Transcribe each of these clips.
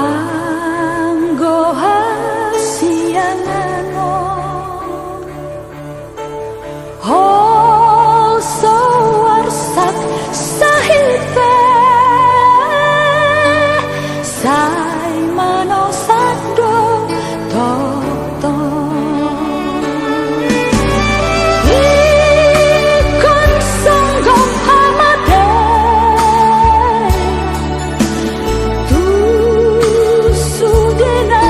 Anggo hasianano Hoso warsak sahipe Sai mano sando toto Ikon songgong hamade Sudena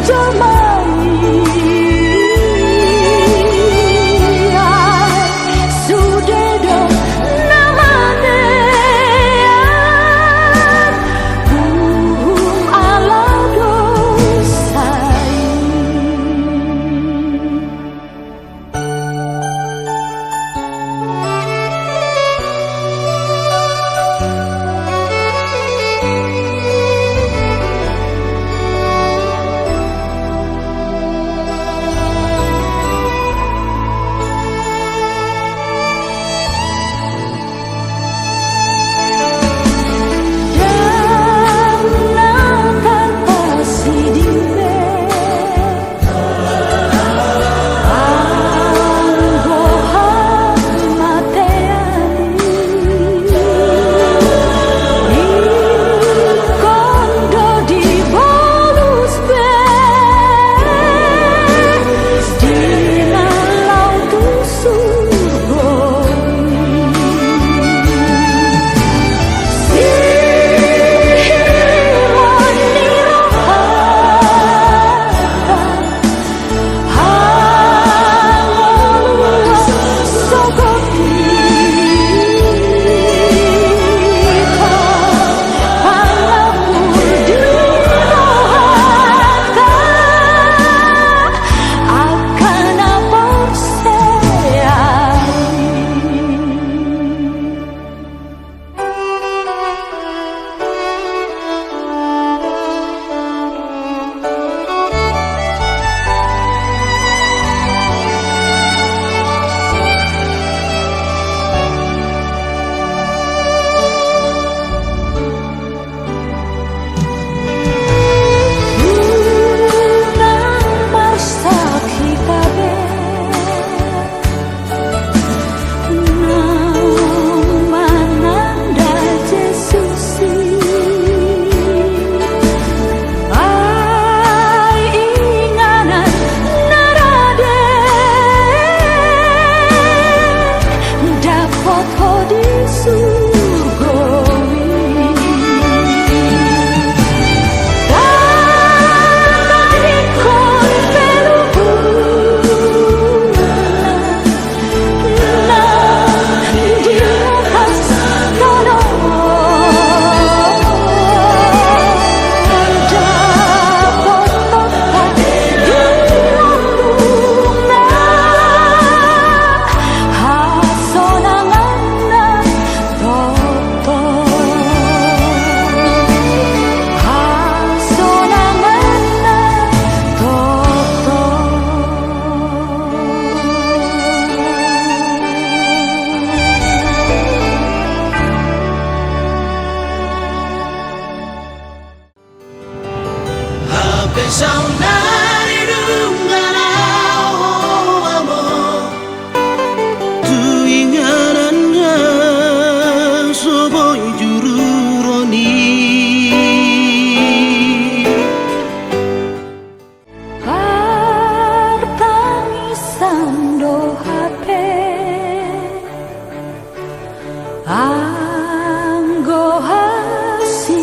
jamai Sudedo namane alado sai Anggo hasianano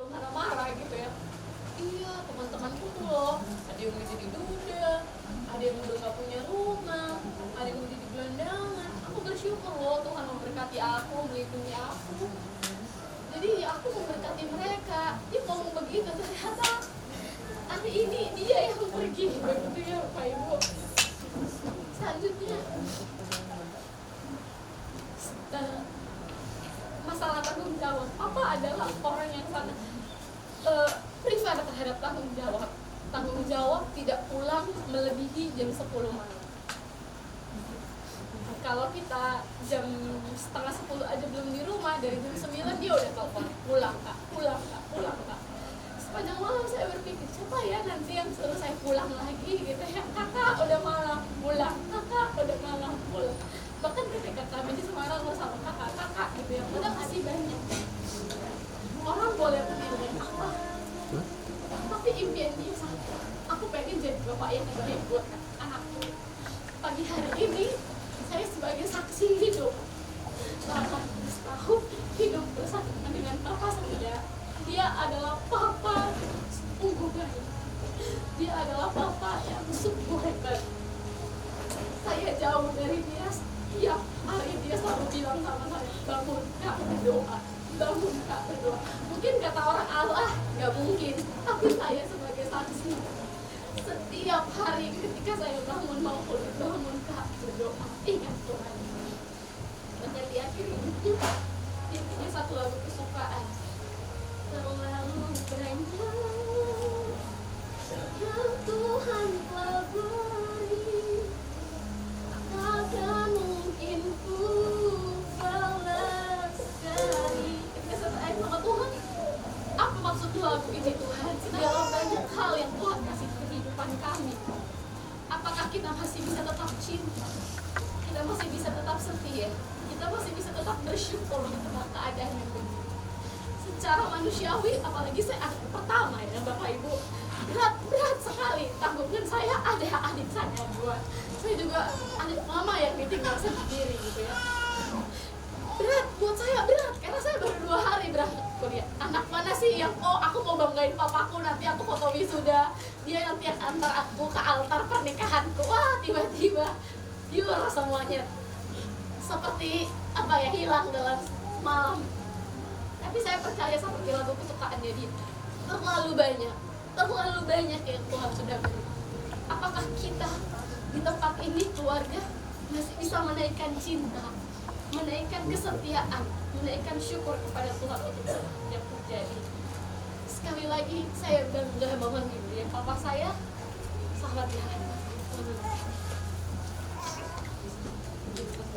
marah-marah gitu ya. Iya, teman-temanku tuh loh, ada yang udah jadi duda, ada yang udah gak punya rumah, ada yang udah di gelandangan. Aku bersyukur loh Tuhan memberkati aku, melindungi aku. Jadi aku memberkati mereka. Dia ngomong begitu, ternyata hari ini dia yang pergi begitu ya Pak Ibu. Selanjutnya masalah tanggung jawab. Apa adalah orang yang sangat prefer terhadap tanggung jawab. Tanggung jawab tidak pulang melebihi jam 10 malam. Kalau kita jam setengah 10 aja belum di rumah, dari jam 9 dia udah telepon, pulang kak, pulang kak, pulang kak. pulang lagi gitu ya, kakak udah malam pulang, kakak udah malam pulang. Bahkan ketika kami di Semarang bersama kakak gitu ya, udah kasih banyak. Orang boleh menilai apa, tapi impian dia satu, aku pengen jadi bapak yang baik buat anakku. Pagi hari ini saya sebagai saksi hidup selama 11 tahun hidup bersama dengan papa saya. Dia adalah papa sungguh baik, dia adalah papa yang sungguh hebat. Saya jauh dari dia, setiap hari dia selalu bilang sama saya, bangun kak berdoa, bangun kak berdoa. Mungkin kata orang Allah nggak mungkin, tapi saya sebagai saksi, setiap hari ketika saya bangun maupun bangun kak berdoa, ingat Tuhan. Dan di akhir itu dia punya satu lagu kesukaan, terlalu banyak yang Tuhan telah beri, takkan mungkin ku balas dari. Ketika saya tanya sama Tuhan, apa maksud lagu ini Tuhan? Segala banyak hal yang Tuhan kasih ke kehidupan kami, apakah kita masih bisa tetap cinta? Kita masih bisa tetap setia? Kita masih bisa tetap bersyukur di tengah keadaan yang begini? Secara manusiawi, apalagi saya anak pertama ya Bapak Ibu, berat sekali. Tanggungan saya ada adik saya dua, saya juga adik mama yang ditinggal sendiri gitu ya. Berat buat saya, berat karena saya baru 2 hari berangkat kuliah. Anak mana sih yang aku mau banggain papaku, nanti aku foto wisuda, dia nanti yang antar aku ke altar pernikahanku. Wah, tiba-tiba hilang semuanya, seperti hilang dalam malam. Tapi saya percaya seperti lagu kesukaannya dia, terlalu banyak yang Tuhan sudah beri. Apakah kita di tempat ini keluarga masih bisa menaikkan cinta, menaikkan kesetiaan, menaikkan syukur kepada Tuhan untuk yang terjadi? Sekali lagi saya bangga banget gitu ya, papa saya sangat diharapkan.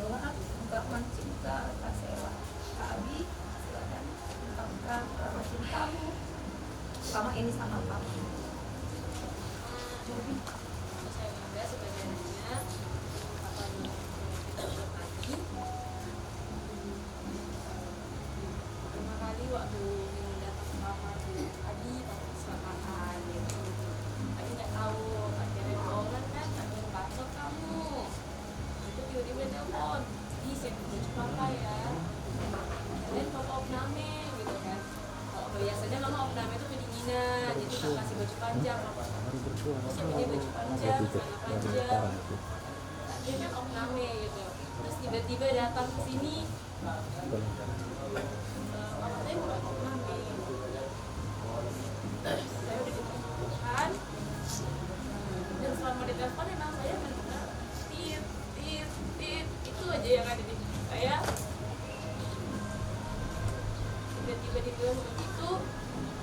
Doa ungkapan cinta Kak Sela. Kak Abi, silakan ungkapkan ungkapan cintamu sama ini sama papa. Saya bangga sebenarnya apa yang tadi. Pertama kali waktu datang ke kamar Abi kecelakaan gitu. Abi nggak tahu akhirnya orang kan nggak bakso kamu. Itu tiba-tiba telepon, di saya baju papa ya. Dan papa opname gitu kan. Kalau biasanya mama opname itu kedinginan, jadi tak kasih baju panjang. Terus dia baju panjang, celana panjang. Dia kan opname gitu. Terus tiba-tiba datang ke sini, saya bukan opname. Saya udah ditemukan. Dan selama di telepon emang saya mendengar tit itu aja yang ada di saya. Tiba-tiba dia bilang begitu,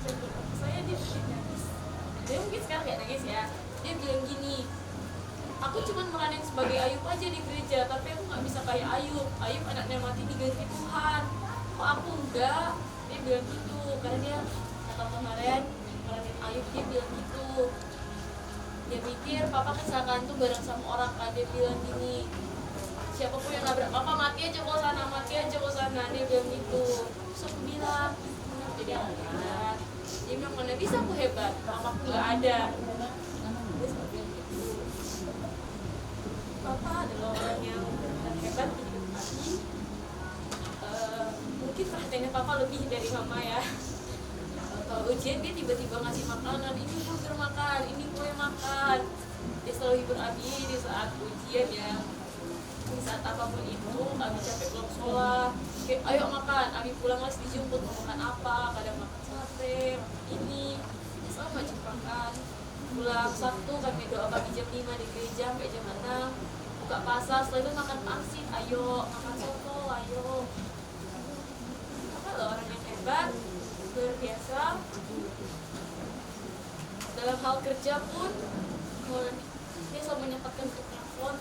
saya bilang ke saya, dia nangis. Dia mungkin sekarang gak nangis ya. Dia bilang gini, aku cuma meranin sebagai Ayub aja di gereja, tapi aku gak bisa kayak Ayub. Ayub anaknya mati diganti Tuhan, kok aku enggak? Dia bilang gitu, karena dia kata kemarin meranin Ayub, dia bilang gitu. Dia pikir papa kecelakaan tuh bareng sama orang kan. Dia bilang gini, siapapun yang nabrak papa mati aja kok sana, mati aja kok sana. Dia bilang gitu. Terus aku bilang, jadi aku hebat. Dia bilang, mana bisa aku hebat, mamaku gak ada. Dia selalu bilang gitu. Papa adalah orang yang hebat di hidup kami. Mungkin perhatiannya papa lebih dari mama ya. Kalau ujian dia tiba-tiba ngasih makanan, ini burger makan, ini kue makan. Dia selalu hibur Abi di saat ujian ya. Di saat apapun itu, Abi capek belum sekolah, kayak, ayo makan, Abi pulang les dijemput, mau makan apa, kadang makan sate, ini. Dia selalu ngajak makan. Pulang Sabtu kami doa pagi jam 5 di gereja sampai jam 6. Buka pasar, setelah itu makan pangsit, ayo makan soto, ayo. Apa loh orang yang hebat, luar biasa. Dalam hal kerja pun dia selalu menyempatkan untuk telepon,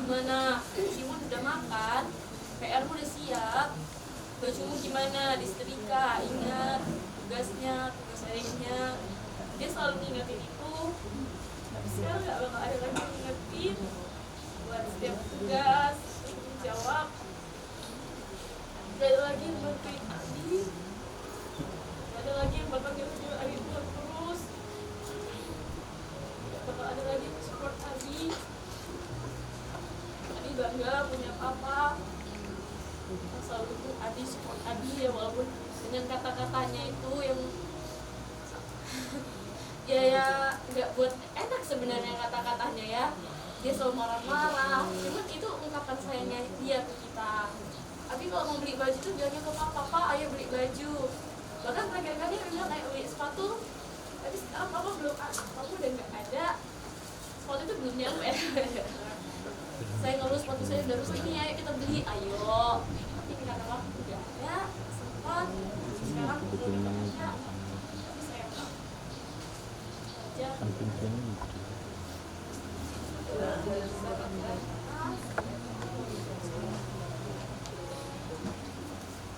gimana Simon udah makan, PR-mu udah siap, bajumu gimana, disetrika, ingat tugasnya, tugas harinya. Dia selalu ngingetin itu. Tapi sekarang nggak bakal ada lagi yang ngingetin buat setiap tugas jawab. Gak ada lagi yang bantuin Adi. Gak ada lagi yang bakal nyuruh Adi buat terus. Gak bakal ada lagi yang support Adi. Adi bangga punya papa. Selalu itu Adi support Adi ya, walaupun dengan kata-katanya itu yang ya nggak buat enak sebenarnya kata-katanya ya. Dia selalu marah-marah, cuman itu ungkapan sayangnya dia ke kita. Tapi kalau mau beli baju tuh bilangnya ke papa, ayo beli baju. Bahkan terakhir kali dia bilang kayak beli sepatu, tapi sekarang papa belum ada, papa udah nggak ada, sepatu itu belum nyampe. Saya ngeluh sepatu saya udah rusak nih, ayo kita beli, ayo. Tapi karena waktu udah ada, sempat, sekarang belum ada. Tapi saya tahu aja.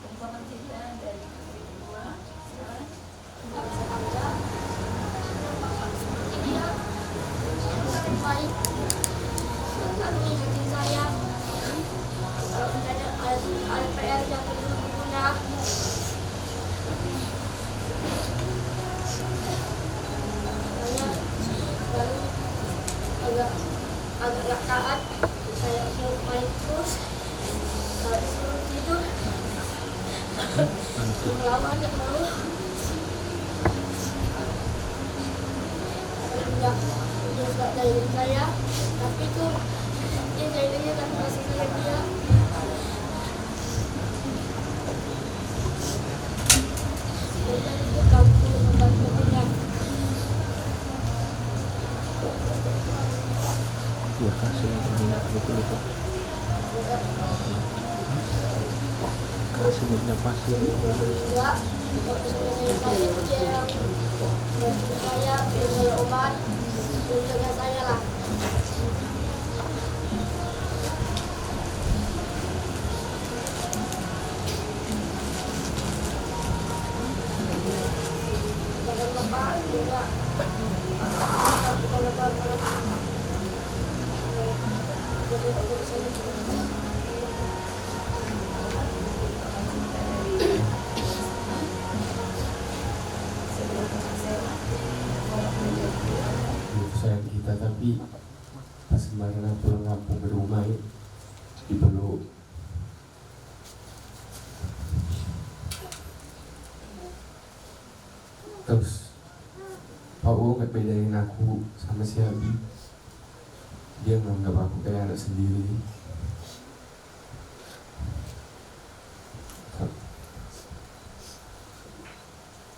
Ungkapan cinta dari kedua sekarang baik selalu ingetin saya kalau misalnya ada PR yang belum berguna. Saya selalu agak gak taat, saya mau main terus kalau disuruh tidur melawan yang mau. Dia gak dayain saya, tapi tuh dia dayainnya kan kasih sayang dia. Dan itu kamu membantunya. Ya kasih betul itu. Kasih banyak pasir. Enggak, waktu saya dia yang bantu saya beli obat, dan jaga saya lah. Jangan lupa juga kalau jadi urusan Sayang kita, tapi pas kemarin pulang kampung ke rumah ya, dipeluk. Terus Pak Wo nggak bedain aku sama si Abi. Dia nganggap aku kayak anak sendiri.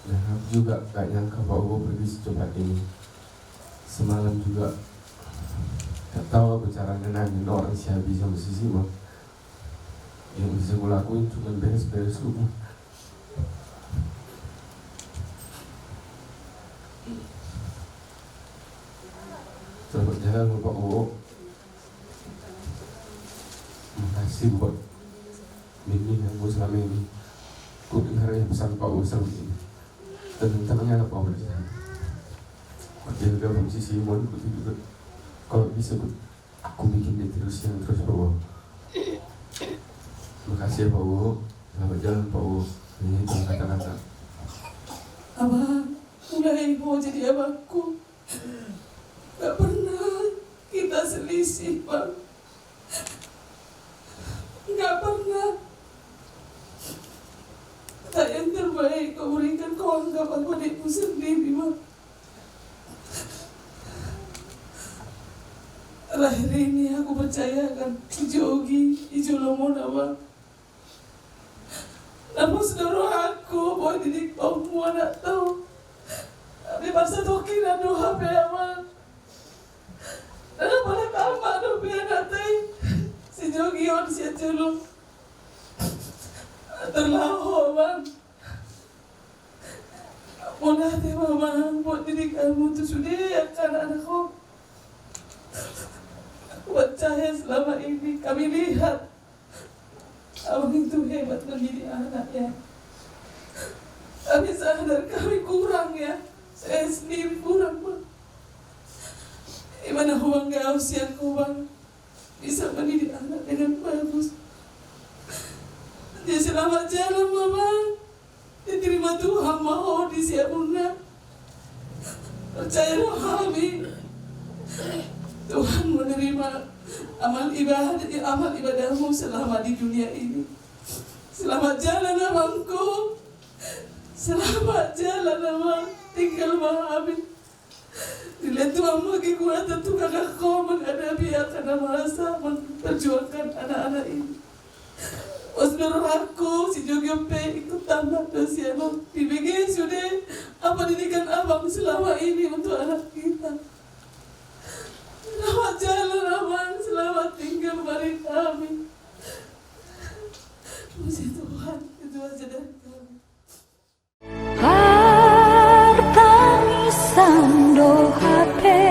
Dan aku juga gak nyangka Pak Wo pergi secepat ini. Semalam juga gak tahu apa caranya nangin orang si Abi sama si Sima. Yang bisa gue lakuin cuma beres-beres rumah. Selamat jalan Pak Wo. Makasih buat bimbingan gue selama ini. Gue dengar ya pesan Pak Wo selama ini. Dan tentangnya apa berjalan. Jaga fungsi Simon putih juga. Kalau bisa aku bikin dia terus yang terus Pak Wo. Makasih ya Pak Wo. Selamat jalan Pak Wo. Ini itu kata-kata. Abang, mulai mau jadi abangku. Gak pernah kita selisih, Bang. Gak pernah. Tak yang terbaik kau berikan, kau anggap aku adikmu sendiri, Bang. Terakhir ini aku percayakan Jogi, Ijo Lomona, Bang. Namun saudara aku, boleh didik kamu anak tahu. Tapi masa toki dan doa Bang. Dan pada kamar doa natai. Si Jogi on si Jolo. Terlalu Bang. Mula hati Mama buat didik kamu itu sudah akan anakku. Percaya selama ini kami lihat abang itu hebat mendidik anaknya. Kami sadar kami kurang ya. Saya sendiri kurang Bang. Bagaimana Bang gak usiaku Bang bisa mendidik anak dengan bagus. Dia selamat jalan Bang. Diterima Tuhan mau di siap bunda. Percayalah kami. Tuhan menerima amal ibadahmu selama di dunia ini. Selamat jalan abangku. Selamat jalan abang. Tinggal Amin. Dilihat Tuhan bagi kekuatan Tuhan kakak kau menghadapi akan masa memperjuangkan anak-anak ini. Osnur aku si Jogepe ikut tambah dosia di BG sudah apa didikan abang selama ini untuk anak kita. Selamat jalan abang, selamat tinggal mari kami. Puji Tuhan, itu aja dari kami. Artangisan dohape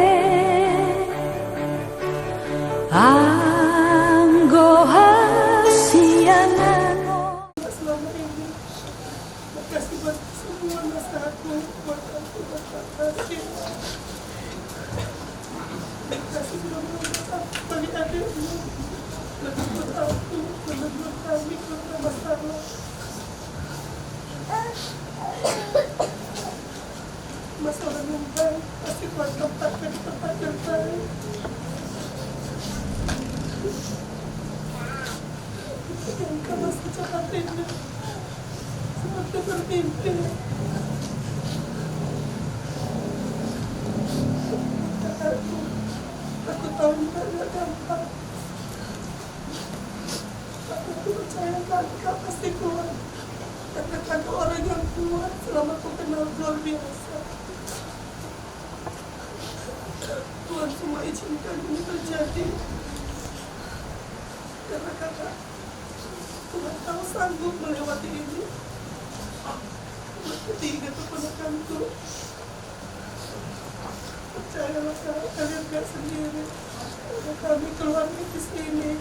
anggo hasianano. Selama ini makasih buat semua nasihatmu, buat aku makasih. Makasih sudah mengucapkan bagi adikmu, lebih buat aku, lebih buat kami, buat masalah. Masalah yang baik, pasti buat tempatkan di tempat yang baik. Engkau masih cepat pindah, seperti bermimpi. Aku tahu ini tidak gampang. Aku percaya engkau pasti kuat. Karena engkau orang yang kuat selama aku kenal luar biasa. Tuhan semua izinkan ini terjadi. Karena kakak Tuhan tahu sanggup melewati ini. Ketiga keponakanku, percayalah kalian gak sendiri. Karena kami keluarga di sini,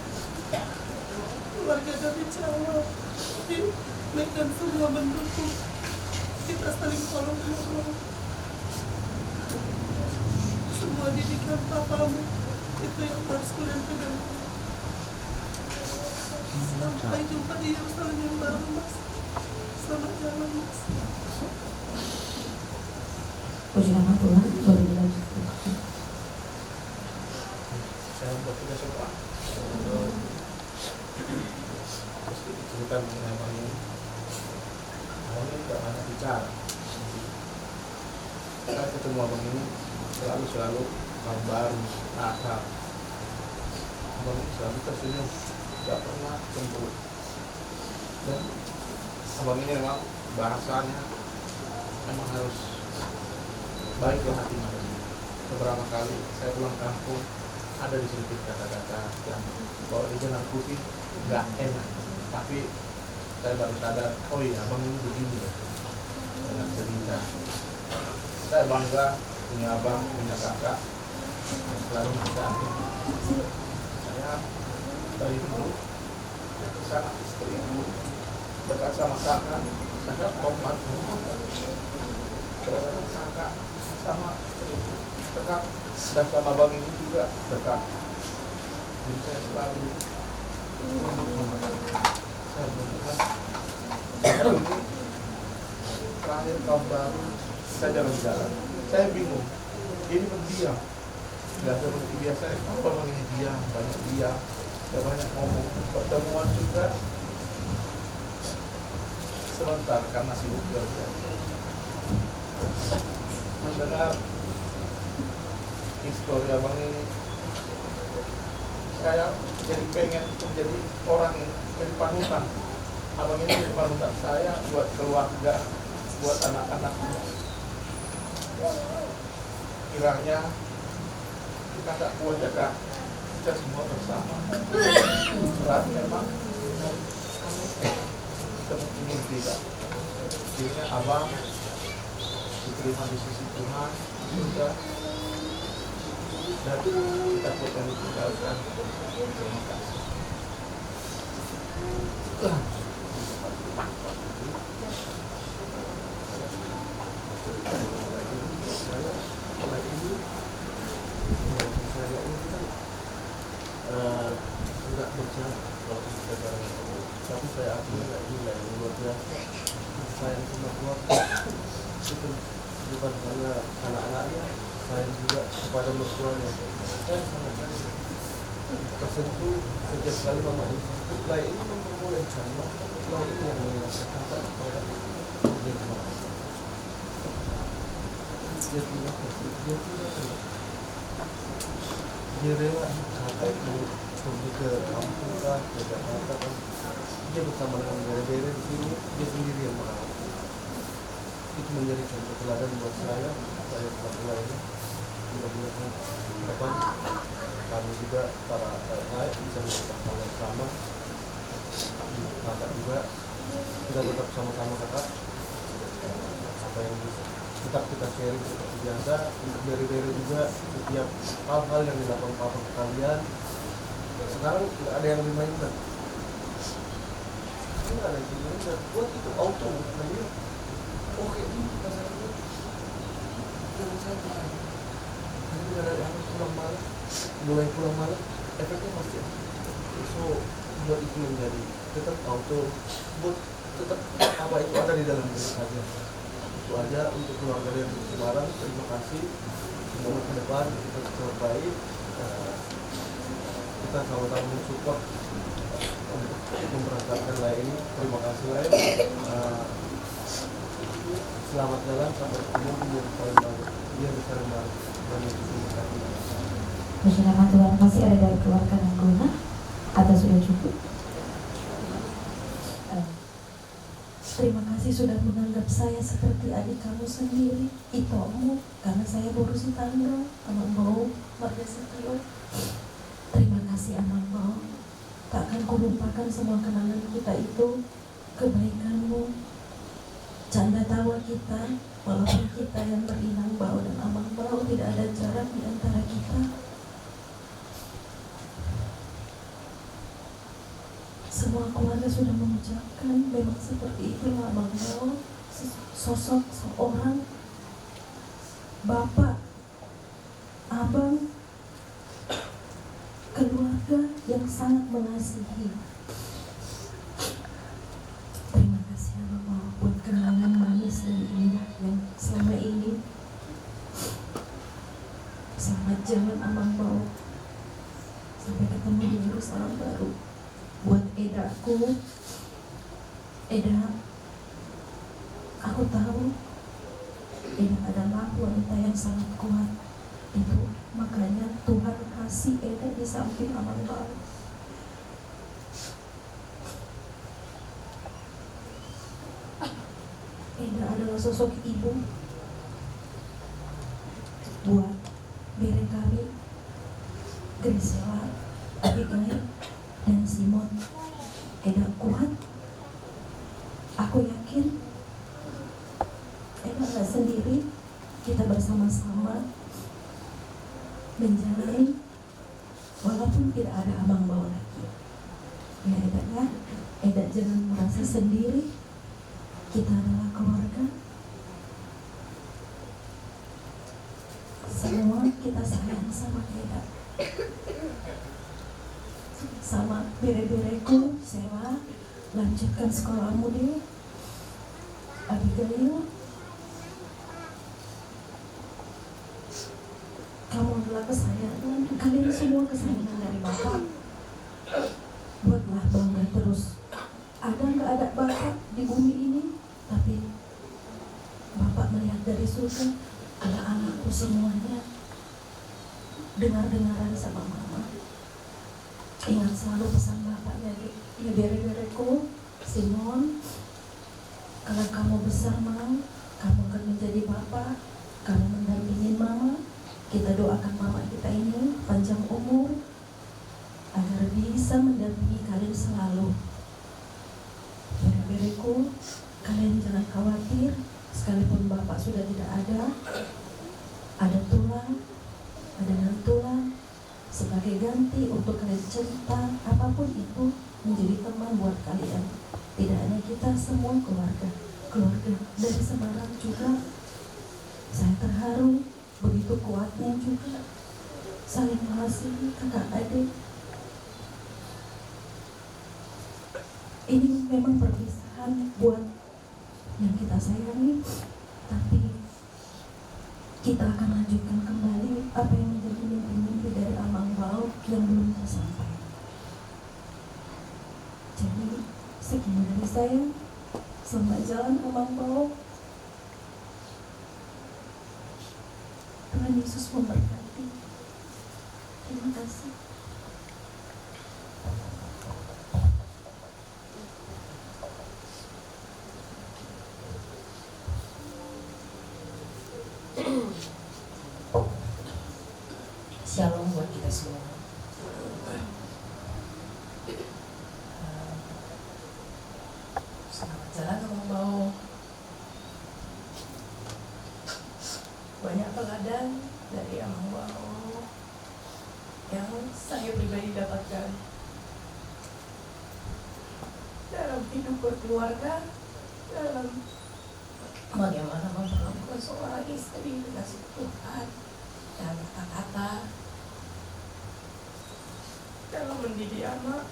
keluarga dari Jawa, di Medan semua mendukung. Kita saling tolong menolong. Semua didikan papamu itu yang harus kalian pegang. Sampai jumpa di Yerusalem yang baru, Mas. Selamat jalan, Mas. Puji nama Tuhan, boleh dilanjutkan. Saya buat tugas apa? Cerita mengenai abang ini. Abang ini tidak banyak bicara. Saya ketemu abang ini selalu kabar, nakal. Abang ini selalu tersenyum, tidak pernah cemburu. Dan abang ini memang bahasanya memang harus baiklah hatinya. Beberapa kali saya pulang kampung ada diselipit kata-kata yang bahwa di jalan putih nggak enak, tapi saya baru sadar, oh iya abang ini begini ya, dengan cerita. Saya bangga punya abang, punya kakak yang selalu menasihati. Saya dari dulu sangat istriku dekat sama kakak, sangat kompak. Kakak sama dekat dan sama abang ini juga dekat. Jadi saya selalu saya berdekat. Ini terakhir tahun baru saya jalan-jalan, saya bingung. Ini berdiam, nggak seperti biasa. Apa ini diam, banyak diam, saya banyak ngomong. Pertemuan juga sebentar karena sibuk kerja. Mendengar histori abang ini, saya jadi pengen menjadi orang yang jadi panutan. Abang ini jadi panutan saya buat keluarga, buat anak-anak. Kiranya kita tak kuat jaga, kita semua bersama. Berat memang, kemungkinan tidak. Akhirnya abang diterima di sisi Tuhan juga, dan kita bukan ditinggalkan. Terima kasih. Saya bukan hanya anak-anaknya, sayang juga kepada mertuanya. Saya sangat tersentuh setiap kali mama ini memperbolehkan mama ini yang mengingatkan kakak kepada dia kemana. Dia tidak kasih, dia rela kakak itu pergi ke kampung kah, ke Jakarta kan. Dia bersama dengan bere-bere di sini, dia sendiri yang merawat. Itu menjadi contoh teladan buat saya berdua ini. Mudah-mudahan ke depan kami juga para saya bisa melakukan hal yang sama. Kakak juga kita tetap sama-sama kakak. Apa yang bisa tetap kita sharing seperti biasa. Untuk bere-bere juga setiap hal-hal yang dilakukan papa ke kalian. Sekarang nggak ada yang reminder. Nggak ada yang reminder. Buat itu auto. Namanya oke, kita satu. Jangan sampai. Nanti ada yang pulang malam, mulai pulang malam, efeknya pasti. So buat itu menjadi tetap auto. Buat tetap apa itu ada di dalam diri saja. Itu aja untuk keluarga yang di Semarang. Terima kasih. Semoga ke depan kita tetap baik. Kita sama-sama mensupport untuk memberangkatkan lain ini. Terima kasih lain. Selamat jalan sampai ketemu di tahun baru. Dia bisa kembali dan terima kasih. Persilakan Tuhan, masih ada dari keluarga Nangguna atau sudah cukup? Terima kasih sudah menganggap saya seperti adik kamu sendiri, itomu, karena saya baru setanggal, Amang Bau, Marga Setio. Terima kasih Amang Bau, tak akan kulupakan semua kenangan kita itu, kebaikanmu, canda tawa kita, walaupun kita yang berinang Bau dan Amang Bau tidak ada jarak di antara kita. Semua keluarga sudah mengucapkan memang seperti itulah Abang Bau, sosok seorang bapak, abang, keluarga yang sangat mengasihi. Terima kasih Abang Bau buat kenangan manis dan indah yang selama ini. Selamat jalan Abang Bau, sampai ketemu di Yerusalem baru. Buat Edaku, Eda, aku tahu Eda adalah wanita yang sangat kuat. Itu makanya Tuhan kasih Eda di samping Amang Bau. Eda adalah sosok ibu buat bere kami, Grisela, Abigail, dan Simon. Eda kuat. Aku yakin Eda gak sendiri. Kita bersama-sama menjalani walaupun tidak ada Amang Bau lagi. Ya Eda ya, Eda jangan merasa sendiri. Kita adalah keluarga. Semua kita sayang sama Eda. Sama bere-bereku, Sela, lanjutkan sekolahmu deh. Abigail, kamu adalah kesayangan, kalian semua kesayangan dari Bapak. Buatlah bangga terus. Ada nggak ada Bapak di bumi ini, tapi Bapak melihat dari surga, ada anakku semuanya dengar-dengaran sama Mama. Ingat selalu pesan bapaknya, ya bere-bereku, Simon, kalau kamu besar Mam, kamu akan menjadi bapak, kamu mendampingin Mama. Kita doakan Mama kita ini panjang umur, agar bisa mendampingi kalian selalu. Bere-bereku, kalian jangan khawatir, sekalipun bapak sudah tidak ada tulang, ada tulang, sebagai ganti untuk kalian cerita apapun itu menjadi teman buat kalian. Tidak hanya kita, semua keluarga dari Semarang juga. Saya terharu, begitu kuatnya juga saling mengasihi kakak adik. Ini memang perpisahan buat yang kita sayangi, tapi kita akan lanjutkan kembali apa yang menjadi mimpi-mimpi dari Amang Bau yang belum tersampai. Jadi, sekian dari saya. Selamat jalan Amang Bau. Tuhan Yesus memberkati. Terima kasih. Shalom buat kita semua. Selamat jalan Amang Bau. Banyak teladan dari Amang Bau yang saya pribadi dapatkan dalam hidup berkeluarga, dalam bagaimana memperlakukan seorang istri dengan Tuhan dan kata-kata, dalam mendidik anak.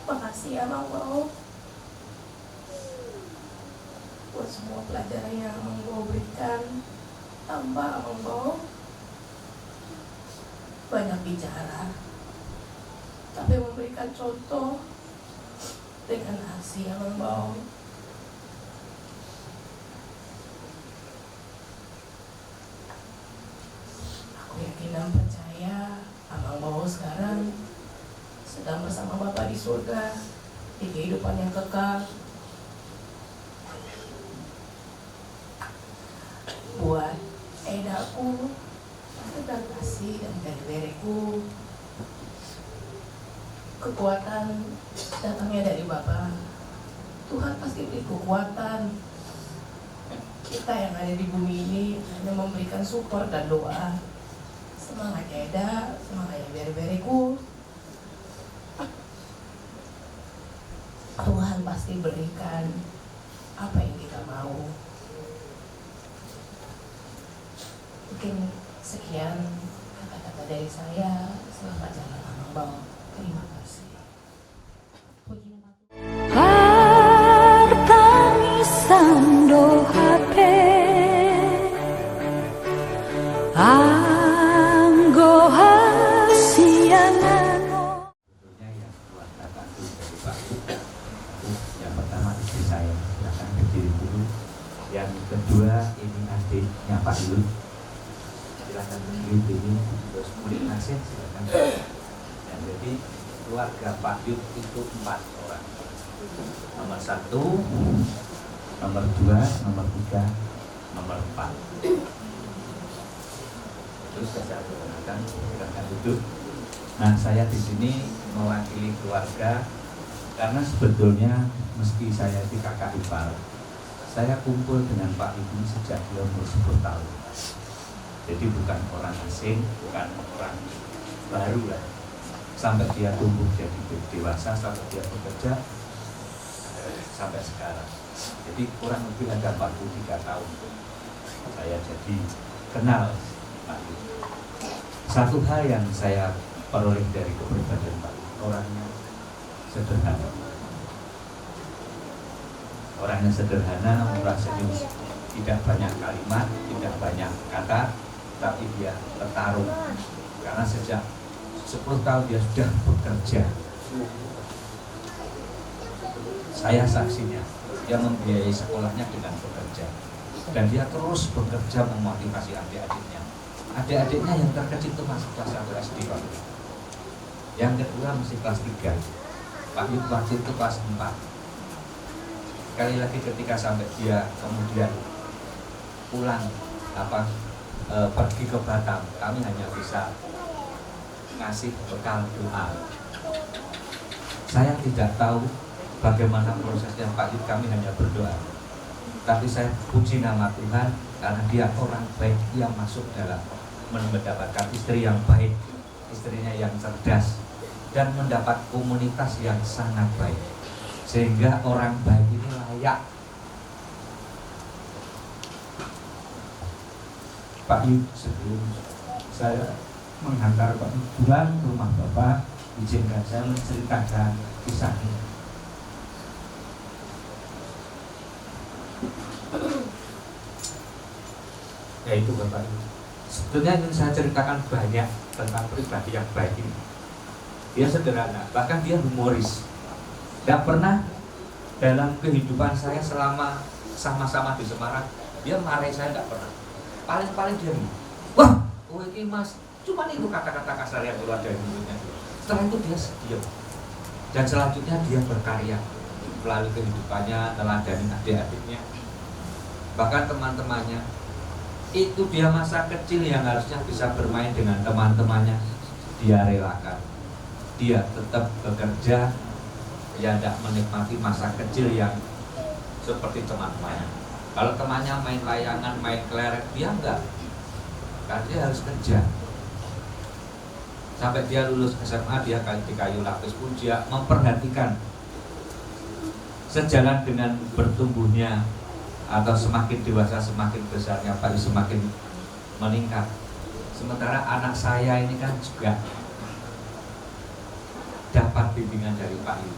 Makasih Amang Bau buat semua pelajaran yang Amang Bau berikan. Tanpa Amang Bau banyak bicara, tapi memberikan contoh dengan aksi Amang Bau. Aku yakin dan percaya Amang Bau sekarang sedang bersama Bapa di surga di kehidupan yang kekal. Buat Edaku, sedang kasih dan beri-beriku, kekuatan datangnya dari Bapa. Tuhan pasti beri kekuatan. Kita yang ada di bumi ini hanya memberikan support dan doa. Semangat Eda, semangat beri-beriku. Tuhan pasti berikan apa yang kita mau. Mungkin sekian kata-kata dari saya. Selamat jalan Amang Bau. Terima kasih. Hartangisan do HP anggo hasianano. Yang pertama istri saya, silakan berdiri dulu. Yang kedua ini adiknya Pak Yud, silakan berdiri dulu. Terus murid Nasir silakan. Dan jadi keluarga Pak Yud itu 4 orang. Nomor 1, nomor 2, nomor 3, nomor 4. Terus saya perkenalkan, silakan duduk. Nah, saya di sini mewakili keluarga karena sebetulnya meski saya di kakak ipar, saya kumpul dengan Pak Ibu sejak dia umur 10 tahun. Jadi bukan orang asing, bukan orang baru lah. Sampai dia tumbuh jadi dewasa, sampai dia bekerja, sampai sekarang. Jadi kurang lebih ada 43 tahun saya jadi kenal Pak Ibu. Satu hal yang saya peroleh dari kepribadian Pak Ibu, orangnya sederhana. Orangnya sederhana, murah senyum, tidak banyak kalimat, tidak banyak kata, tapi dia bertarung. Karena sejak 10 tahun dia sudah bekerja. Saya saksinya, dia membiayai sekolahnya dengan bekerja. Dan dia terus bekerja memotivasi adik-adiknya. Adik-adiknya yang terkecil itu masih kelas 1 SD. Yang kedua masih kelas 3. Pak Yud waktu itu kelas 4. Sekali lagi ketika sampai dia kemudian pulang pergi ke Batam, kami hanya bisa ngasih bekal doa. Saya tidak tahu bagaimana prosesnya Pak Yud, kami hanya berdoa. Tapi saya puji nama Tuhan karena dia orang baik yang masuk dalam mendapatkan istri yang baik, istrinya yang cerdas, dan mendapat komunitas yang sangat baik, sehingga orang baik ini layak. Pak Yud, sebelum saya menghantar Pak Yud pulang ke rumah Bapak, izinkan saya menceritakan kisah ini. Yaitu Bapak Ibu. Sebetulnya ingin saya ceritakan banyak tentang pribadi yang baik ini. Dia sederhana, bahkan dia humoris. Tidak pernah dalam kehidupan saya selama sama-sama di Semarang dia marahi saya, tidak pernah. Paling-paling dia nih, wah, kowe iki Mas, cuma itu kata-kata kasar yang keluar dari mulutnya. Setelah itu dia diam. Dan selanjutnya dia berkarya melalui kehidupannya, teladani adik-adiknya, bahkan teman-temannya. Itu dia masa kecil yang harusnya bisa bermain dengan teman-temannya, dia relakan. Dia tetap bekerja, dia tidak menikmati masa kecil yang seperti teman-temannya. Kalau temannya main layangan, main kelereng, dia enggak. Karena dia harus kerja. Sampai dia lulus SMA, dia di kayu lapis pun dia memperhatikan. Sejalan dengan bertumbuhnya atau semakin dewasa, semakin besarnya Pak Yu semakin meningkat. Sementara anak saya ini kan juga dapat bimbingan dari Pak Yu,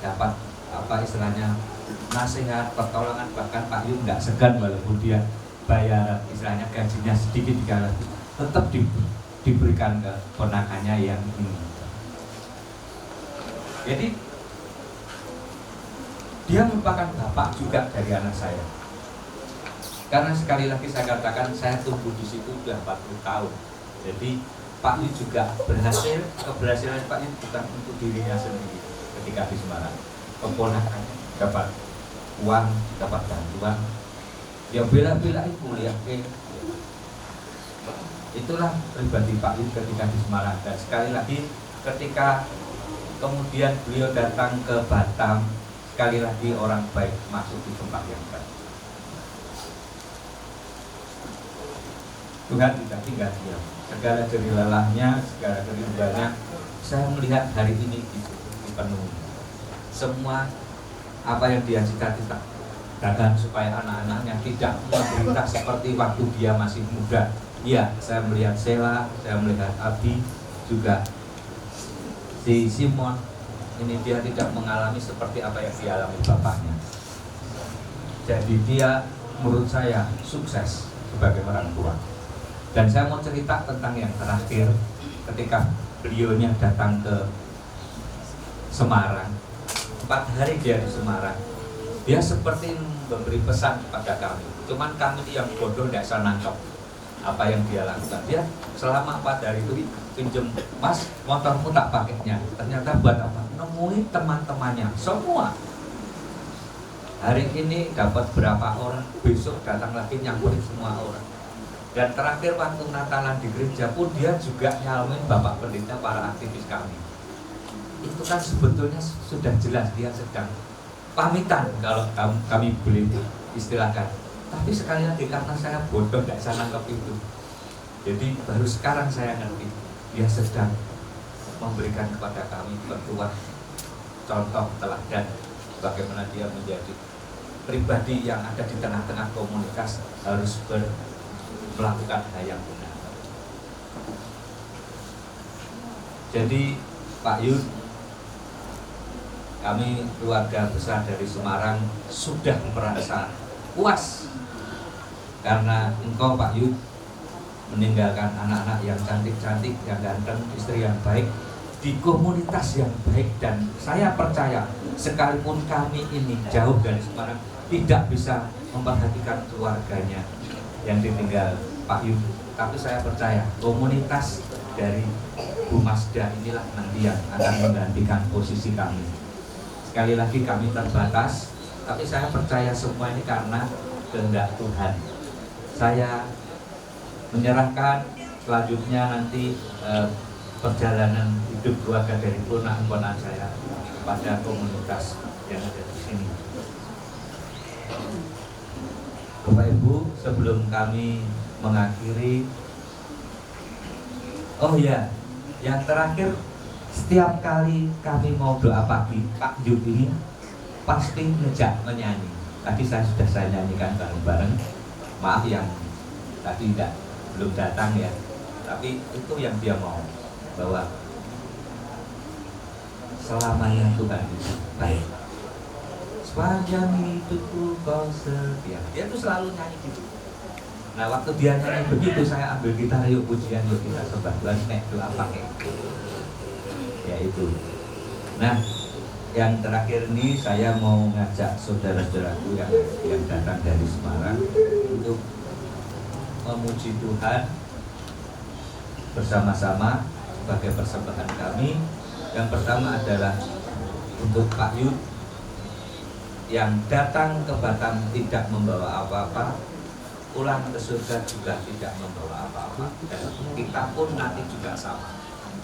dapat apa istilahnya nasihat, pertolongan, bahkan Pak Yu nggak segan walaupun dia bayar istilahnya gajinya sedikit tetap diberikan ke ponakannya yang ini. Jadi dia merupakan bapak juga dari anak saya. Karena sekali lagi saya katakan saya tumbuh di situ sudah 40 tahun. Jadi Pak Yu juga berhasil, keberhasilan Pak Yu bukan untuk dirinya sendiri ketika di Semarang. Keponakannya dapat uang, dapat bantuan. Ya bela-belain kuliah ke. Itulah pribadi Pak Yu ketika di Semarang. Dan sekali lagi ketika kemudian beliau datang ke Batam, sekali lagi orang baik masuk di tempat yang baik. Tuhan tidak tinggal diam. Segala jerih lelahnya, segala kerinduannya, saya melihat hari ini dipenuhi. Semua apa yang dia cita-cita, dan supaya anak-anaknya tidak menderita seperti waktu dia masih muda. Iya, saya melihat Sela, saya melihat Abi, juga si Simon. Ini dia tidak mengalami seperti apa yang dialami bapaknya. Jadi dia menurut saya sukses sebagai orang tua. Dan saya mau cerita tentang yang terakhir ketika beliaunya datang ke Semarang. 4 hari dia di Semarang. Dia seperti memberi pesan kepada kami. Cuman kami yang bodoh tidak bisa nangkep apa yang dia lakukan. Dia selama 4 hari itu pinjem, Mas, motormu tak pakainya. Ternyata buat apa? Nemuin teman-temannya semua. Hari ini dapat berapa orang, besok datang lagi nyampurin semua orang. Dan terakhir waktu Natalan di gereja pun dia juga nyalamin Bapak Pendeta, para aktivis kami. Itu kan sebetulnya sudah jelas dia sedang pamitan kalau kami boleh istilahkan. Tapi sekali lagi karena saya bodoh tidak bisa nangkep itu. Jadi baru sekarang saya ngerti dia sedang memberikan kepada kami berdua contoh teladan bagaimana dia menjadi pribadi yang ada di tengah-tengah komunitas harus melakukan hal yang benar. Jadi Pak Yu, kami keluarga besar dari Semarang sudah merasa puas karena engkau Pak Yu meninggalkan anak-anak yang cantik-cantik, yang ganteng, istri yang baik di komunitas yang baik. Dan saya percaya sekalipun kami ini jauh dari Semarang tidak bisa memperhatikan keluarganya yang ditinggal Pak Yu, tapi saya percaya komunitas dari Bu Masda inilah nanti yang akan menggantikan posisi kami. Sekali lagi kami terbatas, tapi saya percaya semua ini karena kehendak Tuhan. Saya menyerahkan selanjutnya nanti perjalanan hidup keluarga dari ponak-ponak saya pada komunitas yang ada di sini. Bapak Ibu, sebelum kami mengakhiri, oh ya, yang terakhir, setiap kali kami mau doa pagi, Pak Yu ini pasti ngejak menyanyi. Tadi saya nyanyikan bareng-bareng. Maaf yang tadi belum datang ya, tapi itu yang dia mau, bahwa selamanya Tuhan itu baik. Sepanjang hidupku kau setia. Dia tuh selalu nyanyi gitu. Nah waktu dia nyanyi begitu, saya ambil gitar, yuk pujian, yuk kita sembah Tuhan, doa pakai. Ya itu. Nah, yang terakhir ini saya mau ngajak saudara-saudaraku yang datang dari Semarang untuk memuji Tuhan bersama-sama sebagai persembahan kami. Yang pertama adalah untuk Pak Yud yang datang ke Batam tidak membawa apa-apa, pulang ke surga juga tidak membawa apa-apa. Dan kita pun nanti juga sama.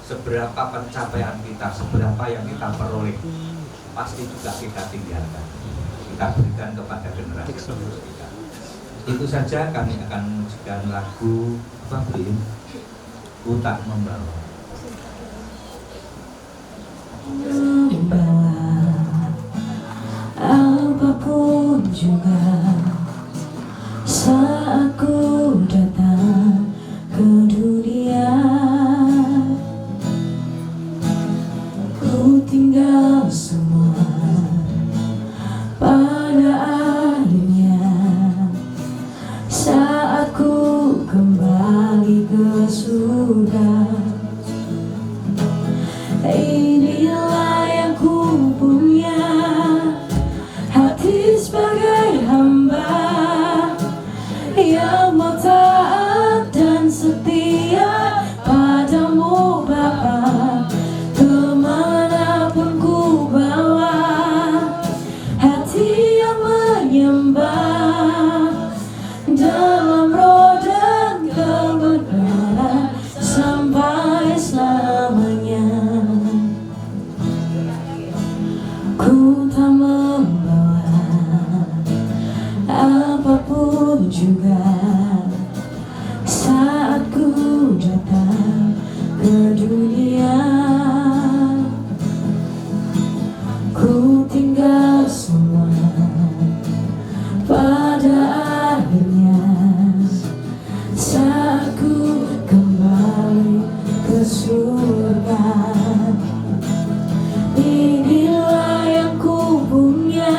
Seberapa pencapaian kita, seberapa yang kita peroleh, pasti juga kita tinggalkan. Kita berikan kepada generasi penerus kita. Itu saja. Kami akan menunjukkan lagu apa beli? Ku tak membawa. Membawa apapun juga saat ku datang ke dunia, ku tinggal semua pada akhirnya saat ku kembali ke surga. Inilah yang ku punya, hati sebagai hamba yang mau taat dan setia padamu Bapa. Kemanapun ku bawa, hati yang menyembah dalam roh dan kebenaran sampai selamanya. Ku tak membawa apapun juga saat ku datang ke dunia. Ku tinggal semua pada akhirnya saat ku kembali ke surga. Inilah yang ku punya,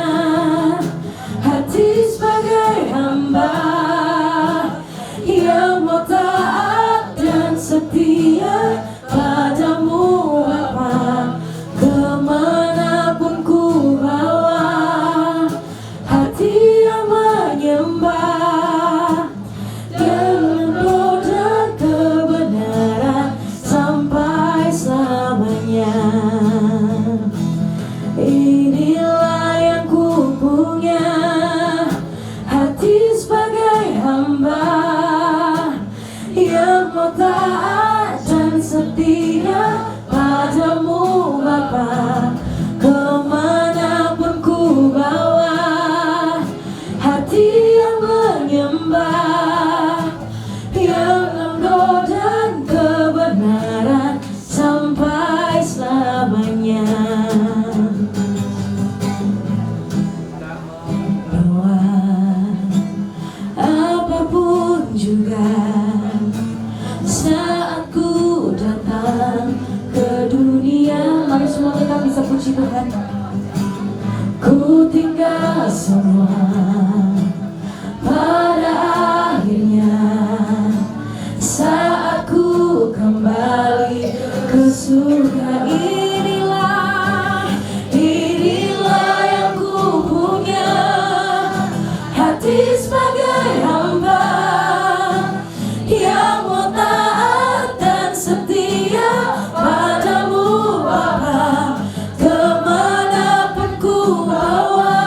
hati sebagai hamba yang mau taat dan setia padamu Bapa. Kemanapun ku bawa, hati yang menyembah dengan roh dan kebenaran sampai selamanya. Inilah yang ku punya, hati sebagai hamba yang mau taat dan setia padamu Bapa. Kemanapun ku bawa, hati yang menyembah yang roh dan kebenaran sampai selamanya. Bawa apapun juga saat ku datang ke dunia. Mari semua kita bisa puji Tuhan. Ku tinggal semua pada akhirnya saat ku kembali ke surga. Inilah yang ku punya, hati sebagai hamba yang mau taat dan setia padamu Bapa. Kemanapun ku bawa,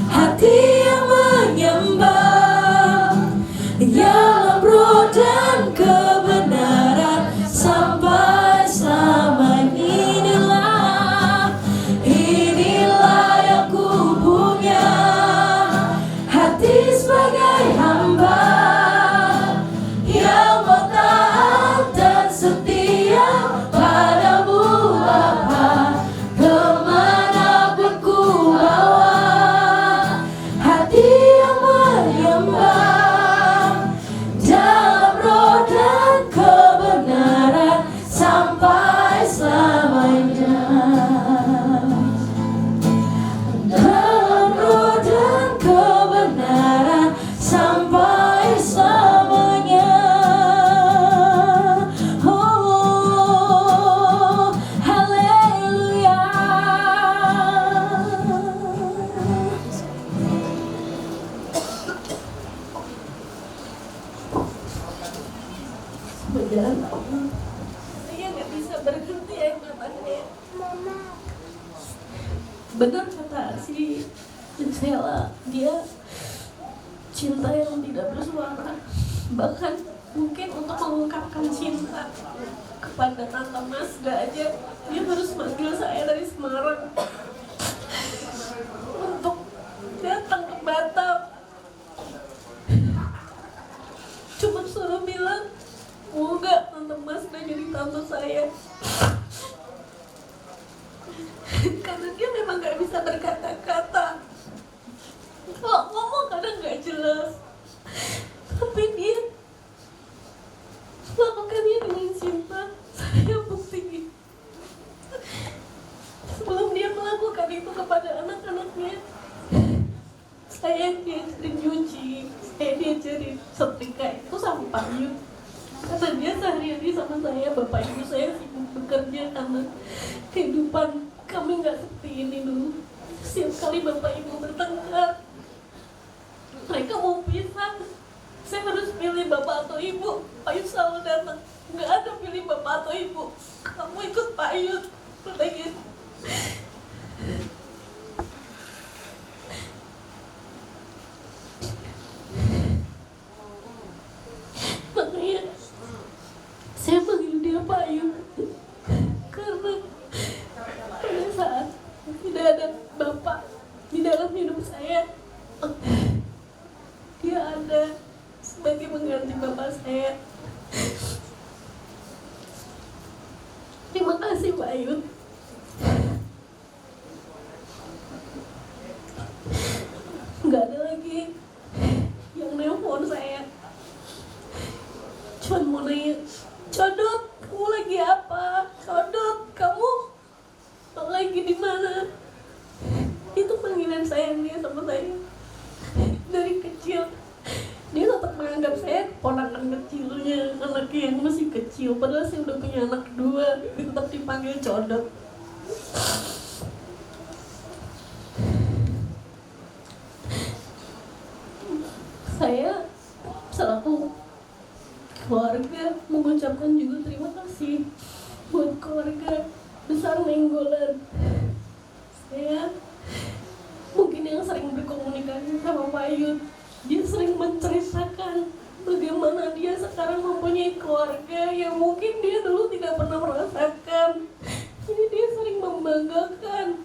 hati yang menyembah dalam roh dan kebenaran sampai selamanya. Inilah yang ku punya, hati jalan Allah. Saya nggak bisa berhenti air mata saya. Benar kata si Sela, dia cinta yang tidak bersuara. Bahkan mungkin untuk mengungkapkan cinta kepada Tante Masda aja, dia harus manggil saya dari Semarang untuk datang ke Batam. Cuma suruh bilang, mau gak Tante Masda jadi tante saya? Karena dia memang gak bisa berkata-kata. Kalau ngomong kadang gak jelas, tapi dia melakukannya dengan cinta. Saya buktiin. Sebelum dia melakukan itu kepada anak-anaknya, saya diajarin nyuci, saya diajarin setrika itu sama Pak Yud. Karena dia sehari-hari sama saya, bapak ibu saya sibuk bekerja karena kehidupan kami nggak seperti ini dulu. Setiap kali bapak ibu bertengkar, mereka mau pisah, saya harus pilih bapak atau ibu. Pak Yud selalu datang, nggak ada pilih bapak atau ibu, kamu ikut Pak Yud. Udah gitu. Makanya saya panggil dia Pak Yud, karena pada saat tidak ada bapak di dalam hidup saya, dia ada sebagai pengganti bapak saya. Terima kasih Pak Yud. Nggak ada lagi yang nelpon saya, cuma mau nanya, Codot, kamu lagi apa? Codot, kamu lagi di mana? Itu panggilan sayang dia sama saya dari kecil. Dia tetap menganggap saya ponakan kecilnya, anak yang masih kecil. Padahal saya udah punya anak 2, dia tetap dipanggil Codot. Saya selaku keluarga mengucapkan juga terima kasih buat keluarga besar Nainggolan. Saya mungkin yang sering berkomunikasi sama Pak Yud, dia sering menceritakan bagaimana dia sekarang mempunyai keluarga yang mungkin dia dulu tidak pernah merasakan. Jadi dia sering membanggakan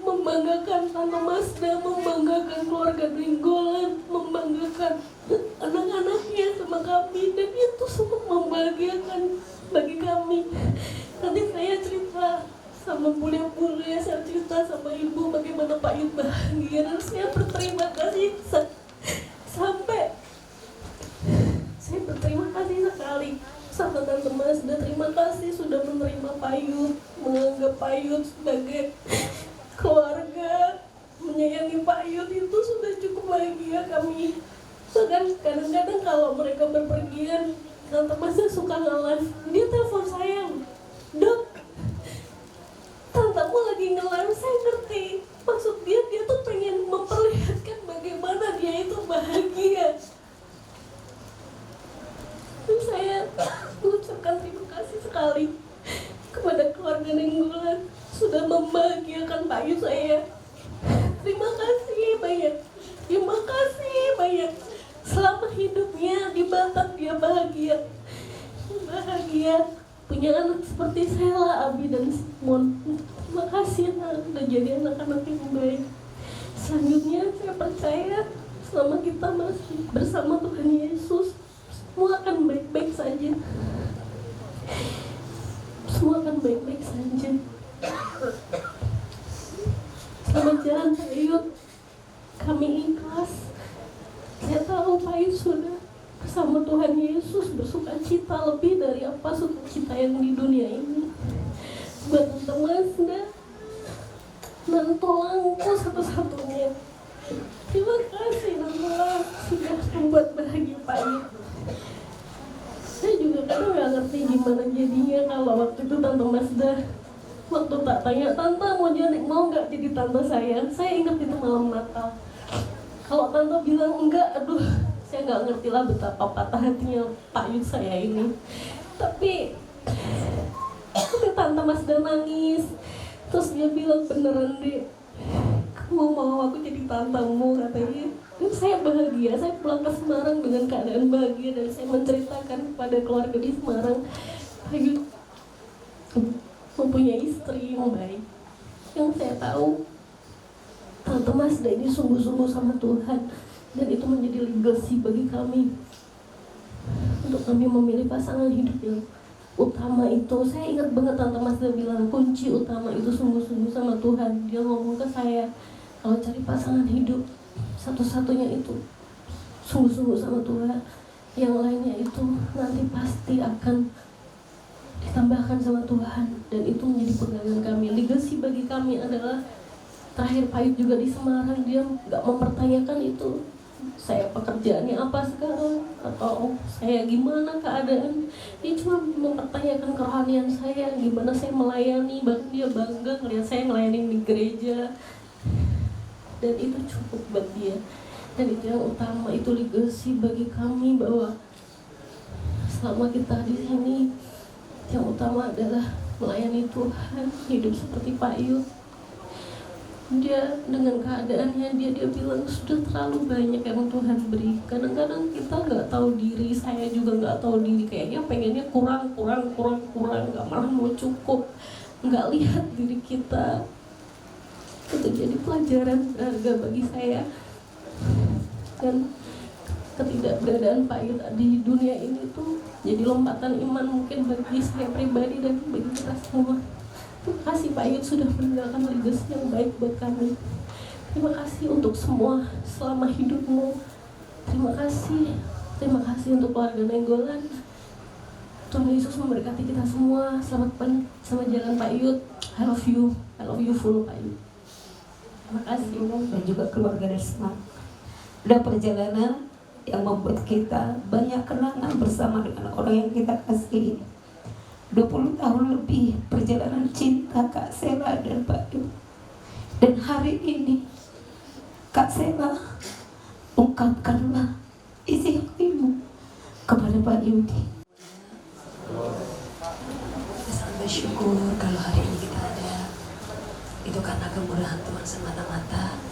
Tante Masda, membanggakan keluarga Nainggolan, membanggakan anak-anaknya sama kami, dan itu sangat membahagiakan bagi kami. Nanti saya cerita sama bule-bule, saya cerita sama ibu bagaimana Pak Yud bahagia, dan saya berterima kasih sampai saya berterima kasih sekali sama Tante Masda. Terima kasih sudah menerima Pak Yud, menganggap Pak Yud sebagai keluarga, menyayangi Pak Yud, itu sudah cukup bahagia kami. Bahkan kadang-kadang kalau mereka berpergian, Tante Masda suka nge-live, dia telepon saya, Dok, tantamu lagi nge-live. Saya ngerti maksud dia tuh pengen memperlihatkan bagaimana dia itu bahagia. Dan saya mengucapkan terima kasih sekali kepada keluarga Nainggolan sudah membahagiakan Pak Yud saya. Terima kasih banyak, terima kasih banyak. Selama hidupnya di Batam dia bahagia punya anak seperti Sela, Abi, dan Simon. Terima kasih udah jadi anak-anak yang baik. Selanjutnya saya percaya selama kita masih bersama Tuhan Yesus, semua akan baik-baik saja. Semua akan baik-baik saja. Selamat jalan Pak Yud, kami ikhlas. Saya tahu Pak Yud sudah bersama Tuhan Yesus bersuka cita lebih dari apa sukacita yang di dunia ini. Buat Tante Masda, Nantolangku satu-satunya, terima kasih Nantolang sudah membuat bahagia Pak Yud. Saya juga kadang gak ngerti gimana jadinya kalau waktu itu Tante Masda waktu tak tanya, Tante mau gak jadi tante saya ingat itu malam Natal. Kalau Tante bilang enggak, aduh, saya nggak ngerti lah betapa patah hatinya Pak Yud saya ini. Tapi Tante Mas udah nangis. Terus dia bilang, beneran deh, kamu mau aku jadi tantemu, katanya. Dan saya bahagia, saya pulang ke Semarang dengan keadaan bahagia. Dan saya menceritakan kepada keluarga di Semarang, Ayu mempunyai istri yang baik. Yang saya tahu, Tante Masda ini sungguh-sungguh sama Tuhan. Dan itu menjadi legacy bagi kami untuk kami memilih pasangan hidup yang utama itu. Saya ingat banget Tante Masda bilang kunci utama itu sungguh-sungguh sama Tuhan. Dia ngomong ke saya, kalau cari pasangan hidup satu-satunya itu sungguh-sungguh sama Tuhan. Yang lainnya itu nanti pasti akan ditambahkan sama Tuhan. Dan itu menjadi pegangan kami. Legacy bagi kami adalah terakhir Payut juga di Semarang, dia gak mempertanyakan itu, saya pekerjaannya apa sekarang, atau saya gimana keadaan. Dia cuma mempertanyakan kerohanian saya, gimana saya melayani. Bahkan dia bangga ngeliat saya melayani di gereja. Dan itu cukup buat dia. Dan itu yang utama, itu legacy bagi kami, bahwa selama kita di sini, yang utama adalah melayani Tuhan, hidup seperti Payut. Dia dengan keadaannya dia bilang sudah terlalu banyak yang Tuhan beri. Kadang-kadang kita nggak tahu diri, saya juga nggak tahu diri, kayaknya pengennya kurang, nggak malah mau cukup, nggak lihat diri kita. Itu jadi pelajaran berharga bagi saya. Dan ketidakberadaan Payut di dunia ini tuh jadi lompatan iman mungkin bagi saya pribadi dan bagi kita semua. Terima kasih Payut sudah meninggalkan legacy yang baik buat kami. Terima kasih untuk semua selama hidupmu. Terima kasih untuk keluarga Nenggolan. Tuhan Yesus memberkati kita semua. Selamat sama jalan Payut. I love you full Payut. Terima kasih. Dan juga keluarga Resma. Udah perjalanan yang membuat kita banyak kenangan bersama dengan orang yang kita kasihi. 20 tahun lebih perjalanan cinta Kak Sela dan Pak Yudi. Dan hari ini Kak Sela, ungkapkanlah isi hatimu kepada Pak Yudi. Sangat bersyukur kalau hari ini kita ada. Itu karena kemurahan Tuhan semata-mata.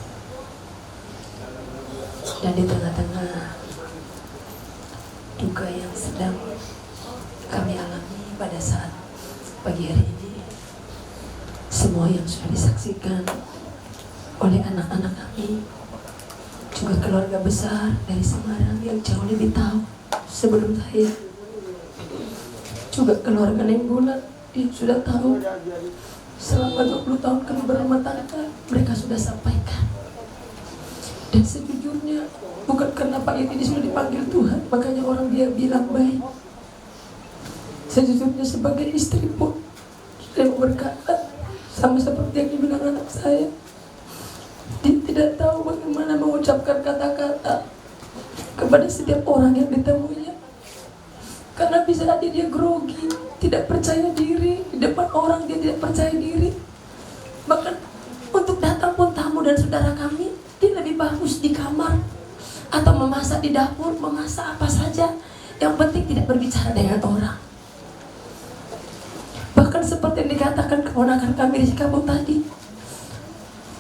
Dan di tengah-tengah duka yang sedang kami alami pada saat pagi hari ini, semua yang sudah disaksikan oleh anak-anak kami, juga keluarga besar dari Semarang yang jauh lebih tahu sebelum saya, juga keluarga Nenggolan yang sudah tahu selama 20 tahun kami berumah tangga, mereka sudah sampaikan. Dan sejujurnya bukan karena Pak ini sudah dipanggil Tuhan makanya orang dia bilang baik. Sejujurnya sebagai istri pun saya berkata sama seperti yang dibilang anak saya, dia tidak tahu bagaimana mengucapkan kata-kata kepada setiap orang yang ditemuinya, karena bisa saja dia grogi, tidak percaya diri, di depan orang dia tidak percaya diri. Bahkan untuk datang pun tamu dan saudara kami, dia lebih bagus di kamar atau memasak di dapur, memasak apa saja, yang penting tidak berbicara dengan orang. Bahkan seperti yang dikatakan keponakan kami di kampung tadi,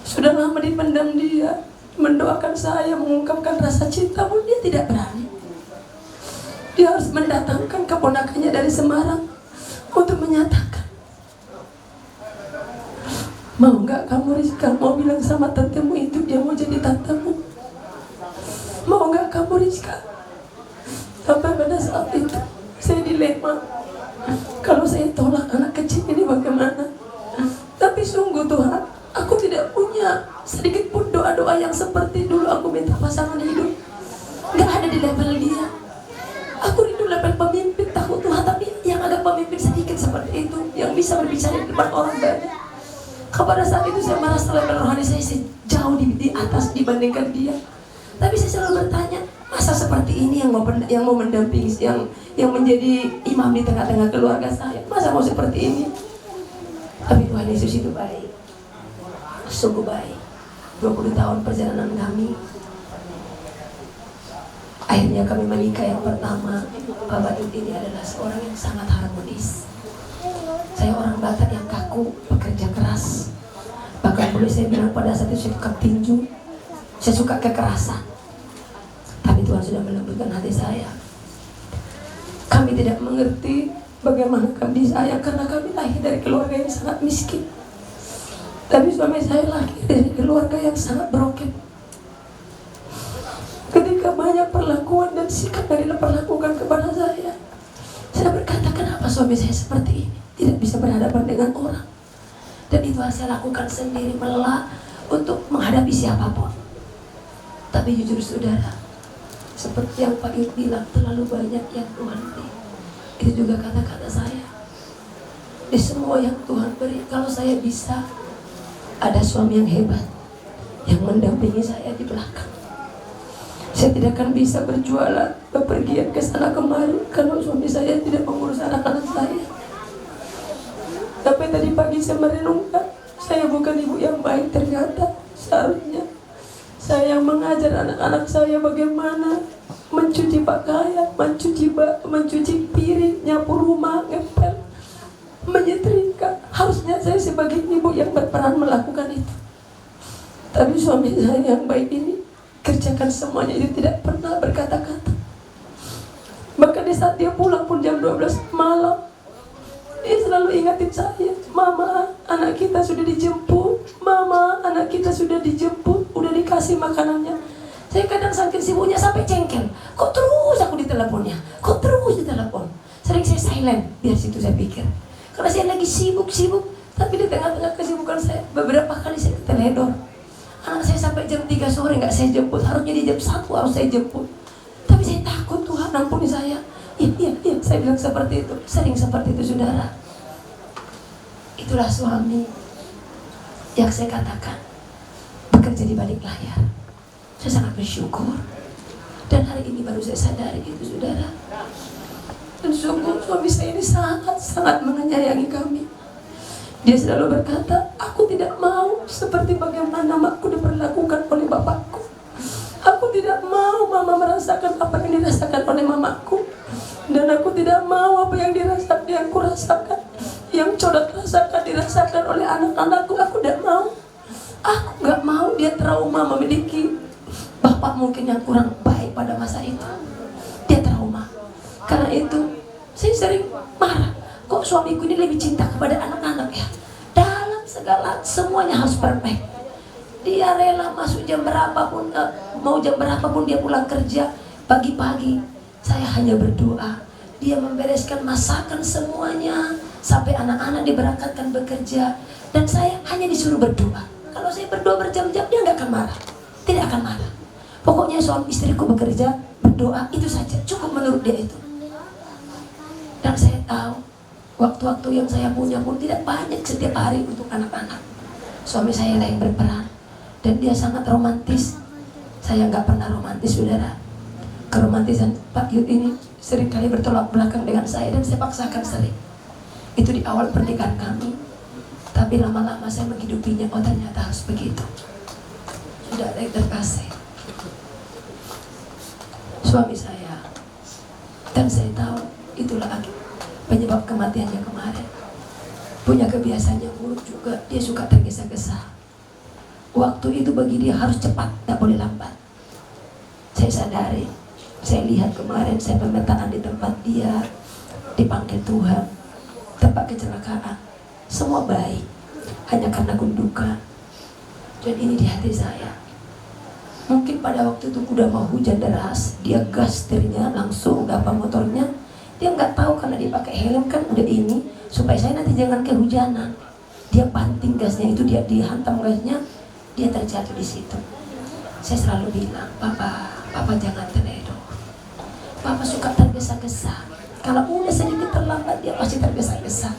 sudah lama dipendam dia, mendoakan saya, mengungkapkan rasa cinta pun dia tidak berani. Dia harus mendatangkan keponakannya dari Semarang untuk menyatakan, mau nggak kamu Rizka, mau bilang sama tantemu itu dia mau jadi tantemu, mau nggak kamu Rizka. Sampai pada saat itu saya dilema, kalau saya tolak anak kecil ini bagaimana? Tapi sungguh Tuhan, aku tidak punya sedikit pun doa-doa yang seperti dulu aku minta pasangan hidup. Gak ada di level dia. Aku rindu level pemimpin, takut Tuhan, tapi yang ada pemimpin sedikit seperti itu, yang bisa berbicara di depan orang banyak. Pada saat itu saya merasa level rohani saya jauh di atas dibandingkan dia. Tapi saya selalu bertanya, masa seperti ini yang mau mendampingi, yang menjadi imam di tengah-tengah keluarga saya, masa mau seperti ini? Tapi Tuhan Yesus itu baik, sungguh baik. 20 tahun perjalanan kami, Akhirnya kami menikah. Yang pertama, Pak Badut ini adalah seorang yang sangat harmonis. Saya orang Batak yang kaku, bekerja keras. Bahkan boleh saya bilang pada saat itu saya suka tinju, saya suka kekerasan. Tapi Tuhan sudah melembutkan hati saya. Kami tidak mengerti bagaimana kami disayang karena kami lahir dari keluarga yang sangat miskin. Tapi suami saya lahir dari keluarga yang sangat broken. Ketika banyak perlakuan dan sikap yang diperlakukan kepada saya berkata, kenapa suami saya seperti ini? Tidak bisa berhadapan dengan orang. Dan itu harus saya lakukan sendiri, melelah untuk menghadapi siapapun. Tapi jujur saudara, seperti yang Pak Yud bilang, terlalu banyak yang Tuhan beri. Itu juga kata-kata saya. Di semua yang Tuhan beri, kalau saya bisa ada suami yang hebat yang mendampingi saya di belakang, saya tidak akan bisa berjualan, bepergian ke sana kemari kalau suami saya tidak mengurus anak-anak saya. Tapi tadi pagi saya merenungkan, saya bukan ibu yang baik ternyata. Seharusnya saya yang mengajar anak-anak saya bagaimana mencuci pakaian, mencuci piring, nyapu rumah, ngepel, menyetrika. Harusnya saya sebagai ibu yang berperan melakukan itu. Tapi suami saya yang baik ini kerjakan semuanya, itu tidak pernah berkata-kata. Bahkan di saat dia pulang pun jam 12 malam, dia selalu ingatin saya, mama anak kita sudah dijemput, mama anak kita sudah dijemput, udah dikasih makanannya. Saya kadang saking sibuknya sampai cengkel, kok terus aku diteleponnya, kok terus ditelepon. Sering saya silent, biar situ saya pikir, karena saya lagi sibuk, tapi di tengah-tengah kesibukan saya, beberapa kali saya teledor. Anak saya sampai jam 3 sore nggak saya jemput, harusnya di jam 1 harus saya jemput. Tapi saya takut, Tuhan ampuni saya. Iya, saya bilang seperti itu, sering seperti itu saudara. Itulah suami yang saya katakan bekerja di balik layar. Saya sangat bersyukur. Dan hari ini baru saya sadari itu saudara. Dan sungguh suami saya ini sangat menyayangi kami. Dia selalu berkata, aku tidak mau seperti bagaimana mamaku diperlakukan oleh bapakku. Aku tidak mau mama merasakan apa yang dirasakan oleh mamaku. Dan aku tidak mau apa yang aku rasakan, yang Codat rasakan, dirasakan oleh anak-anakku. Aku tidak mau. Aku gak mau dia trauma memiliki bapak mungkin yang kurang baik pada masa itu. Dia trauma. Karena itu saya sering marah, kok suamiku ini lebih cinta kepada anak-anak ya. Dalam segala semuanya harus perfect. Dia rela masuk jam berapapun, mau jam berapapun dia pulang kerja pagi-pagi. Saya hanya berdoa. Dia membereskan masakan semuanya sampai anak-anak diberangkatkan bekerja. Dan saya hanya disuruh berdoa. Kalau saya berdoa berjam-jam, dia nggak akan marah. Tidak akan marah. Pokoknya suami istriku bekerja, berdoa, itu saja. Cukup menurut dia itu. Dan saya tahu waktu-waktu yang saya punya pun tidak banyak setiap hari untuk anak-anak. Suami saya lah yang berperan. Dan dia sangat romantis. Saya nggak pernah romantis saudara. Keromantisan Pak Yud ini seringkali bertolak belakang dengan saya dan saya paksakan sering. Itu di awal pernikahan kami. Tapi lama-lama saya menghidupinya, oh ternyata harus begitu. Sudah ada yang terkasih. Suami saya. Dan saya tahu itulah penyebab kematiannya kemarin. Punya kebiasaan yang buruk juga, dia suka tergesa-gesa. Waktu itu bagi dia harus cepat, tak boleh lambat. Saya sadari. Saya lihat kemarin, saya pemetaan di tempat dia dipanggil Tuhan, tempat kecelakaan, semua baik, hanya karena gundukan. Dan ini di hati saya. Mungkin pada waktu itu udah mau hujan deras, dia gas setirnya langsung, gak apa motornya, dia nggak tahu karena dia pakai helm kan udah ini, supaya saya nanti jangan kehujanan. Dia banting gasnya itu, dia dihantam gasnya, dia terjatuh di situ. Saya selalu bilang, Papa jangan teledor. Papa suka tergesa-gesa. Kalau udah sedikit terlambat, dia pasti tergesa-gesa.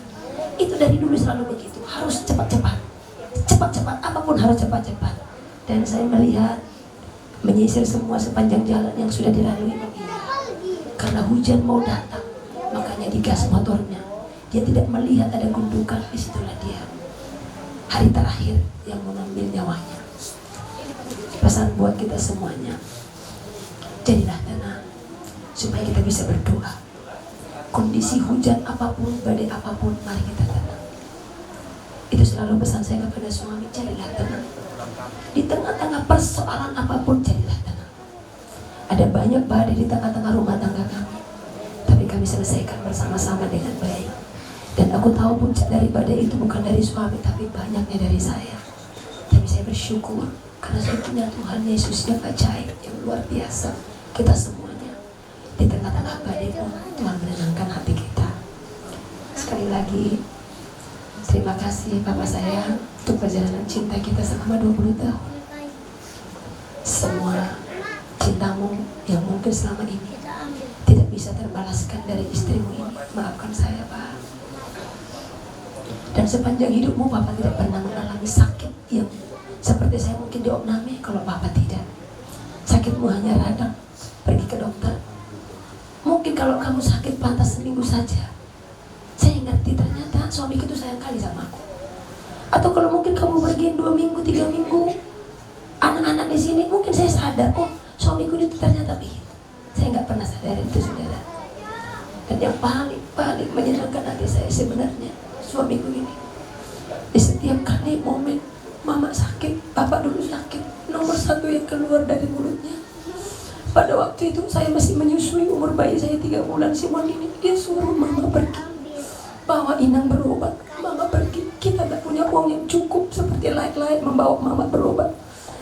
Itu dari dulu selalu begitu. Harus cepat-cepat. Cepat-cepat, apapun harus cepat-cepat. Dan saya melihat, menyisir semua sepanjang jalan yang sudah dilalui mobil. Karena hujan mau datang, makanya digas motornya. Dia tidak melihat ada gundukan, disitulah dia. Hari terakhir yang mengambil nyawanya. Pesan buat kita semuanya. Jadilah tenang. supaya kita bisa berdoa. Kondisi hujan apapun, badai apapun, mari kita tenang. Itu selalu pesan saya kepada suami, jadilah tenang. Di tengah-tengah persoalan apapun, jadilah tenang. Ada banyak badai di tengah-tengah rumah tangga kami, tapi kami selesaikan bersama-sama dengan baik. Dan aku tahu puncak dari badai itu bukan dari suami, tapi banyaknya dari saya. Tapi saya bersyukur karena saya punya Tuhan Yesus yang ajaib, yang luar biasa. Kita semuanya di tengah-tengah badai pun Tuhan menenangkan hati kita. Sekali lagi terima kasih Bapak saya untuk perjalanan cinta kita selama 20 tahun. Semua cintamu yang mungkin selama ini tidak bisa terbalaskan dari istrimu ini, maafkan saya Pak. Dan sepanjang hidupmu Bapak tidak pernah mengalami sakit yang seperti saya mungkin diopname. Kalau Bapak tidak, sakitmu hanya radang, pergi ke dokter. Mungkin kalau kamu sakit pantas seminggu saja. Saya ngerti ternyata suamiku itu sayang kali sama aku. Atau kalau mungkin kamu pergi 2 minggu, 3 minggu, anak-anak di sini, mungkin saya sadar, oh suamiku itu ternyata begitu. Saya nggak pernah sadar itu, saudara. Dan yang paling menyenangkan hati saya sebenarnya suamiku ini. Di setiap kali momen mama sakit, papa dulu sakit, nomor 1 yang keluar dari mulutnya. Pada waktu itu saya masih menyusui, umur bayi saya 3 bulan, Simon ini, dia suruh mama pergi, bawa Inang berobat. Mama pergi, kita tak punya uang yang cukup seperti lain-lain membawa mama berobat.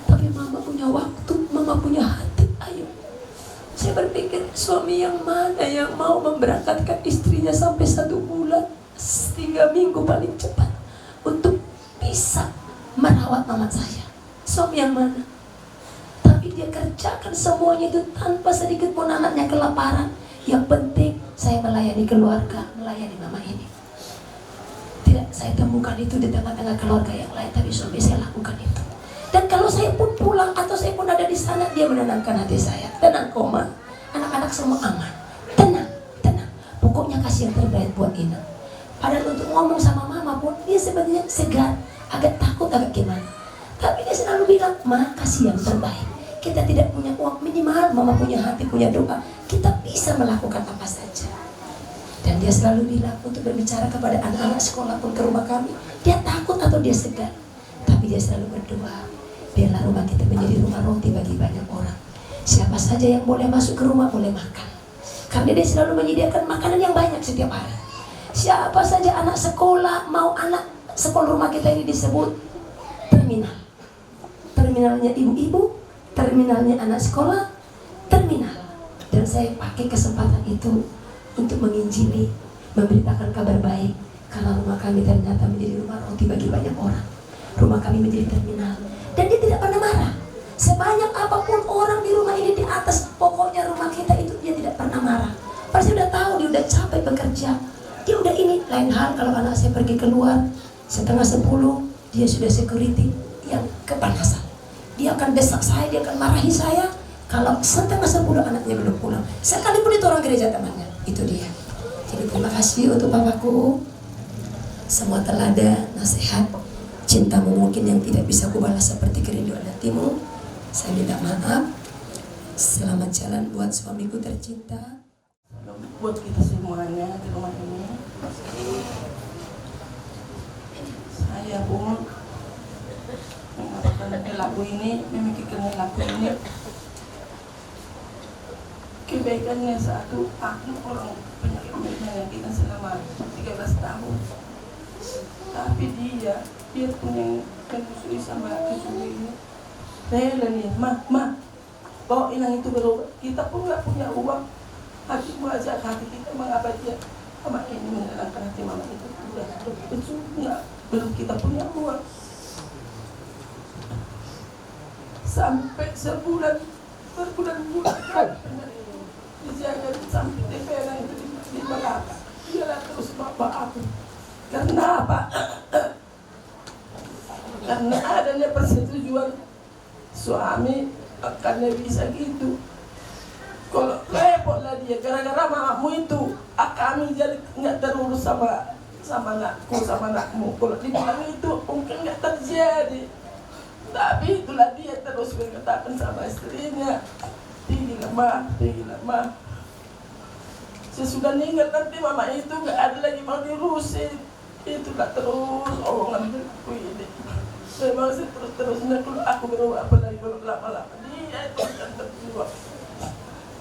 Tapi mama punya waktu, mama punya hati. Ayo, saya berpikir suami yang mana yang mau memberangkatkan istrinya sampai 1 bulan, 3 minggu paling cepat untuk bisa merawat mama saya. Suami yang mana? Tapi dia kerjakan semuanya itu tanpa sedikit pun anaknya kelaparan. Yang penting saya melayani keluarga, melayani mama ini. Tidak saya temukan itu di tengah-tengah keluarga yang lain, tapi suami saya lakukan itu. Dan kalau saya pun pulang atau saya pun ada di sana, dia menenangkan hati saya. Tenang koma, anak-anak semua aman. Tenang, tenang. Pokoknya kasih yang terbaik buat Ina. Padahal untuk ngomong sama mama pun dia sebenarnya segan, agak takut, agak gimana. Tapi dia selalu bilang, Ma, kasih yang terbaik. Kita tidak punya uang, minimal mama punya hati, punya doa. Kita bisa melakukan apa saja. Dan dia selalu bilang untuk berbicara kepada anak-anak sekolah pun ke rumah kami, dia takut atau dia segan. Tapi dia selalu berdoa, biarlah rumah kita menjadi rumah roti bagi banyak orang. Siapa saja yang boleh masuk ke rumah boleh makan. Karena dia selalu menyediakan makanan yang banyak setiap hari. Siapa saja anak sekolah, mau anak sekolah rumah kita ini disebut terminal. Terminalnya ibu-ibu, terminalnya anak sekolah, terminal. Dan saya pakai kesempatan itu untuk menginjili, memberitakan kabar baik. Karena rumah kami ternyata menjadi rumah roti bagi banyak orang. Rumah kami menjadi terminal. Dan dia tidak pernah marah. Sebanyak apapun orang di rumah ini di atas, pokoknya rumah kita itu dia tidak pernah marah. Pasti udah tahu dia udah capek bekerja. Dia udah ini. Lain hal kalau anak saya pergi keluar 9:30, dia sudah security yang kepanasan. Dia akan desak saya, dia akan marahi saya kalau 9:30 anaknya belum pulang. Sekalipun itu orang gereja temannya, itu dia. Jadi terima kasih untuk papaku. Semua teladan, nasihat, cintamu mungkin yang tidak bisa kubalas seperti kerinduan hatimu. Saya minta maaf. Selamat jalan buat suamiku tercinta. Buat kita semuanya di rumah ini. Saya pun mengatakan lagu ini, memikirkan lagu ini. Kebaikannya satu, aku orang penyakit yang kita selama 13 tahun. Tapi dia punya menyusui sama cucu ini. Rela nih, ma, bawa Inang itu berobat. Kita pun nggak punya uang. Hati wajah hati kita mengapa dia mama ini menenangkan hati mama itu. Betul nggak? Belum kita punya uang. Sampai sebulan berbulan-bulan dijaga sampai DPR itu di Malaka. Dialah terus bapak aku. Karena apa? Karena adanya persetujuan suami akannya bisa gitu. Kalau repotlah dia gara-gara mamamu itu, kami jadi nggak terurus sama anakmu. Kalau dibilang itu mungkin nggak terjadi. Tapi itulah dia terus berkatakan sama istrinya, tinggi lemah. Sesudah meninggal nanti mama itu nggak ada lagi mau diurusin. Itulah terus omongan aku ini. Memang terus-terusnya kalau aku berubah apalagi kalau lama-lama dia itu yang terjual.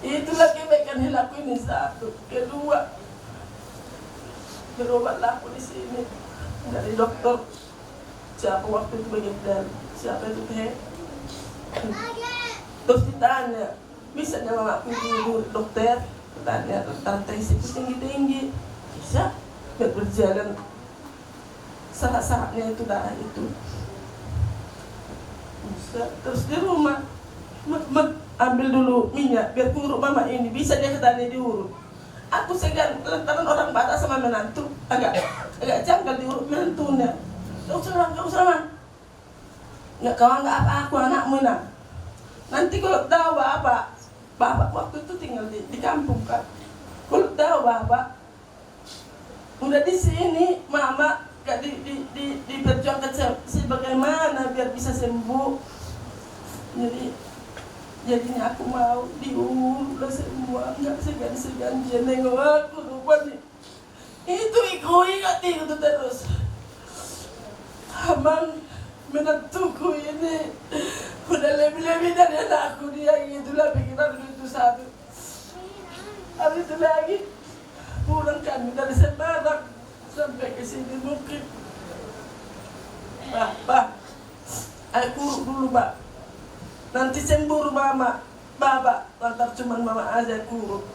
Itulah kebaikan yang aku ini. Satu, kedua, berobatlah aku di sini dari dokter. Siapa waktu itu bagian siapa itu teh? Terus ditanya, bisa nggak mama aku tidur dokter? Tanya tentang tensi tinggi-tinggi, bisa berjalan syarat-syaratnya itu darah itu. Bisa. Terus di rumah ambil dulu minyak biar kuruk mama ini, bisa dia ketanya diurut. Aku segan lantaran orang Batak sama menantu agak janggal diurut menantunya. Gak usah man. Nggak kawan nggak apa aku anakmu nak. Nanti kalau tahu bapak waktu itu tinggal di kampung kan. Kalau tahu bapak udah di sini, mama gak diperjuangkan sebagaimana biar bisa sembuh. Jadinya aku mau diurut semua, nggak segan dia nengok aku lupa nih. Itu ikoi gak itu terus. Abang menantuku ini udah lebih-lebih dari anakku, dia gitulah pikiran itu satu. Habis itu lagi pulang kami dari Semarang sampai ke sini mungkin. Pak, aku dulu Pak. Nanti sembuh mama, bapak, lantar cuman mama aja kurut.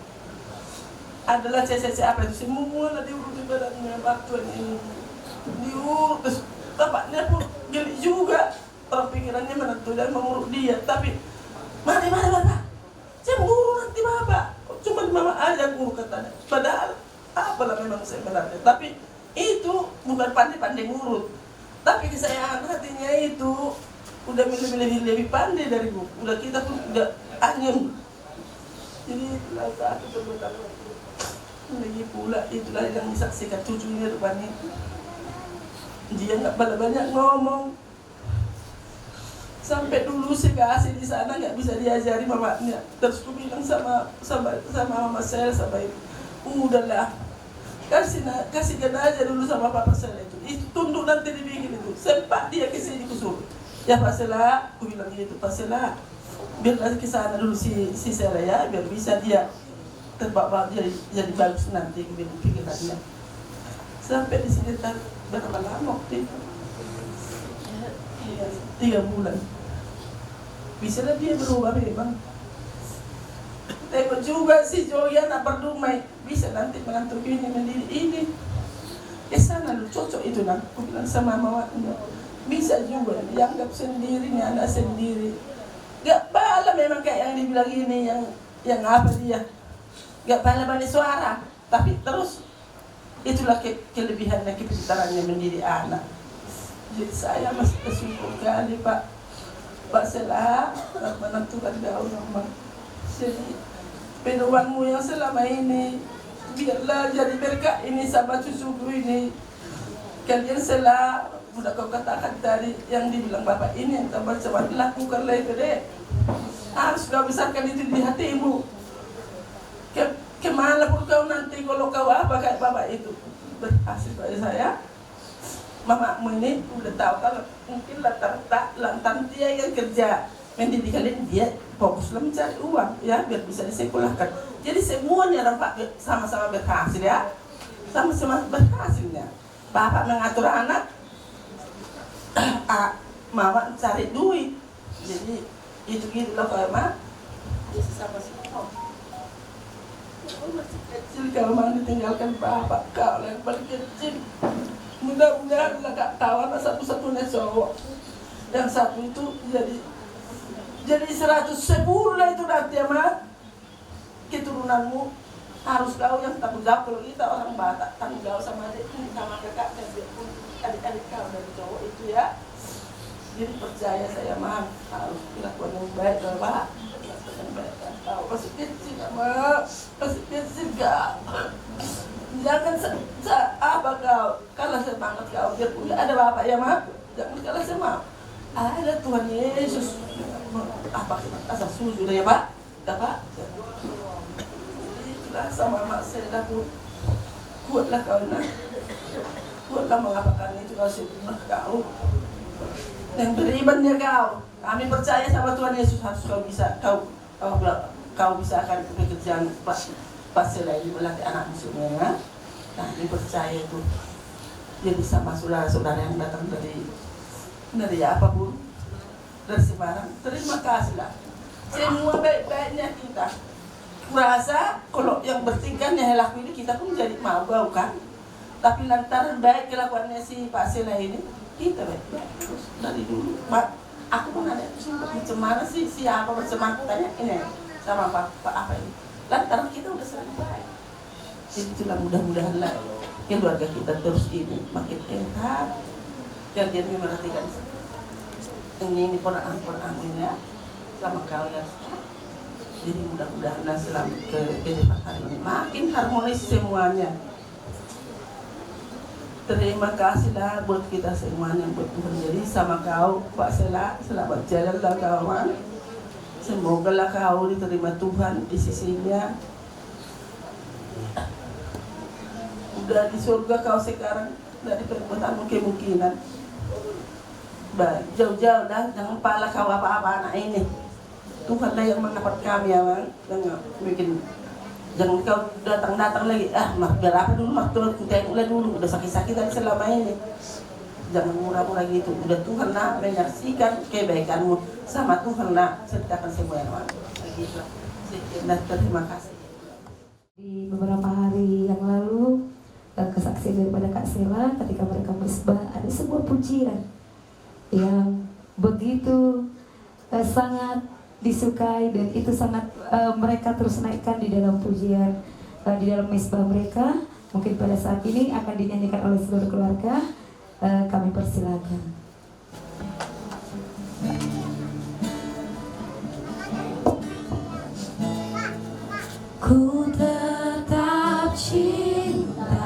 Adalah CCC apa itu semua diurut di badannya waktu ini diurut terus. Bapaknya pun geli juga, terpikirannya menentu dan menguruk dia. Tapi mari bapak, cemburu nanti bapak. Cuma mama aja guru katanya. Padahal apalah memang sebenarnya. Tapi itu bukan pandai-pandai ngurut. Tapi kesayangan hatinya itu udah lebih pandai dari guru. Udah kita pun udah anyem. Jadi itulah satu terbesar lagi pula itulah yang disaksikan cucunya depannya. Dia nggak banyak ngomong, sampai dulu si kasih di sana nggak bisa diajari mamanya. Terus aku bilang sama mama saya sama ibu, udahlah kasihkan aja dulu sama papa saya itu tunduk nanti dibikin itu. Sempat dia kesini kusur, ya Pak Sela, aku bilang gitu Pak Sela, biarlah ke sana dulu si Sela ya, biar bisa dia terbawa jadi bagus nanti pikirannya. Sampai di sini berapa lama waktu itu? 3 bulan. Bisa lah dia berubah memang. Tengok juga si Joya nak berdumai. Bisa nanti menantu ini mendidik ini. Ke sana lu cocok itu nak. Aku bilang sama mamanya. Bisa juga dianggap sendiri, anak sendiri. Gak pala memang kayak yang dibilang ini yang apa dia. Gak pala balik suara. Tapi terus itulah kelebihannya, kepintarannya mendidik anak. Jadi saya masih bersyukur kali Pak Sela menentukan gaul memang. Jadi pedomanmu yang selama ini biarlah jadi berkah ini sama cucuku ini. Kalian Sela udah kau katakan tadi yang dibilang bapak ini yang coba lakukanlah itu deh. Harus kau besarkan itu di hatimu. Kemana pun kau nanti kalau kau apa kayak bapak itu berhasil pada saya. Mamamu ini udah tahu kalau mungkin lantaran dia yang kerja mendidik kalian, dia fokuslah mencari uang ya biar bisa disekolahkan. Jadi semuanya nampak sama-sama berhasil ya, sama-sama berhasilnya. Bapak mengatur anak, mama cari duit. Jadi itu gitulah kalau mah sama-sama. Masih kecil kalau mau ditinggalkan bapak kau yang paling kecil. Mudah-mudahan gak tahu anak satu-satunya cowok. Yang satu itu jadi 110 itu nanti ya mak. Keturunanmu harus kau yang tanggung jawab. Kalau kita orang Batak tanggung jawab sama adik sama kakaknya biarpun adik-adik kau dari cowok itu ya. Jadi percaya saya mah harus dilakukan yang baik kalau pak. Tahu masih kecil mak, masih kecil gak. Jangan apa kau kalah semangat kau biar punya ada bapak ya mak. Jangan kalah semangat. Ada Tuhan Yesus. Apa asal susu ya pak? Pak. Nah, sama mak saya pun kuatlah kau nak, kuatlah mengapakan itu kau sibuklah kau. Dan berimannya kau. Kami percaya sama Tuhan Yesus harus kau bisa kau bisa akan pekerjaan pas selain melatih anak musuhnya. Nah, ini percaya itu. Jadi sama saudara-saudara yang datang dari apapun, dari Semarang, terima kasihlah. Semua baik-baiknya kita. Kurasa kalau yang bertingkah yang laku ini kita pun jadi mau kan. Tapi lantaran baik kelakuannya si Pak Sela ini, kita baik-baik terus dari dulu. Aku pun ada macam mana sih siapa bersemangat tanya ini sama Pak apa ini. Lantaran kita udah sering baik. Jadi itulah mudah-mudahan lah keluarga kita terus ini makin enak. Dan dia memperhatikan ini ponakan-ponakannya sama kalian. Jadi mudah-mudahan selama ke depan hari ini makin harmonis semuanya. Terima kasihlah buat kita semuanya, buat Tuhan. Jadi sama kau Pak Sela, selamat jalanlah kawan. Semoga lah kau diterima Tuhan di sisinya. Udah di surga kau sekarang, dari perbuatan kemungkinan. Baik, jauh-jauh dah, jangan pala kau apa-apa anak ini. Tuhanlah yang mendapat kami ya bang, jangan bikin, jangan kau datang-datang lagi. Biar apa dulu, mulai dulu, udah sakit-sakitan selama ini. Jangan murah-murah gitu. Udah Tuhan nak menyaksikan kebaikanmu sama Tuhan nak sertakan semua yang ada. Begitulah. Sekian dan terima kasih. Di beberapa hari yang lalu, kesaksian daripada Kak Sela ketika mereka mesbah, ada sebuah pujian yang begitu sangat disukai, dan itu sangat mereka terus naikkan di dalam pujian, di dalam mesbah mereka. Mungkin pada saat ini akan dinyanyikan oleh seluruh keluarga. Kami persilakan. Ku tetap cinta,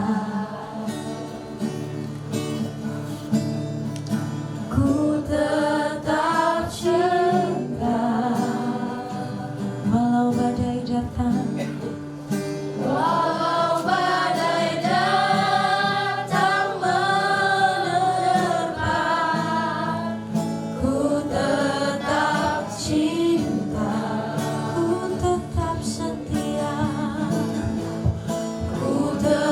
ku tetap cinta, walau badai datang, walau badai datang menerpa, ku tetap cinta, ku tetap setia, ku tetap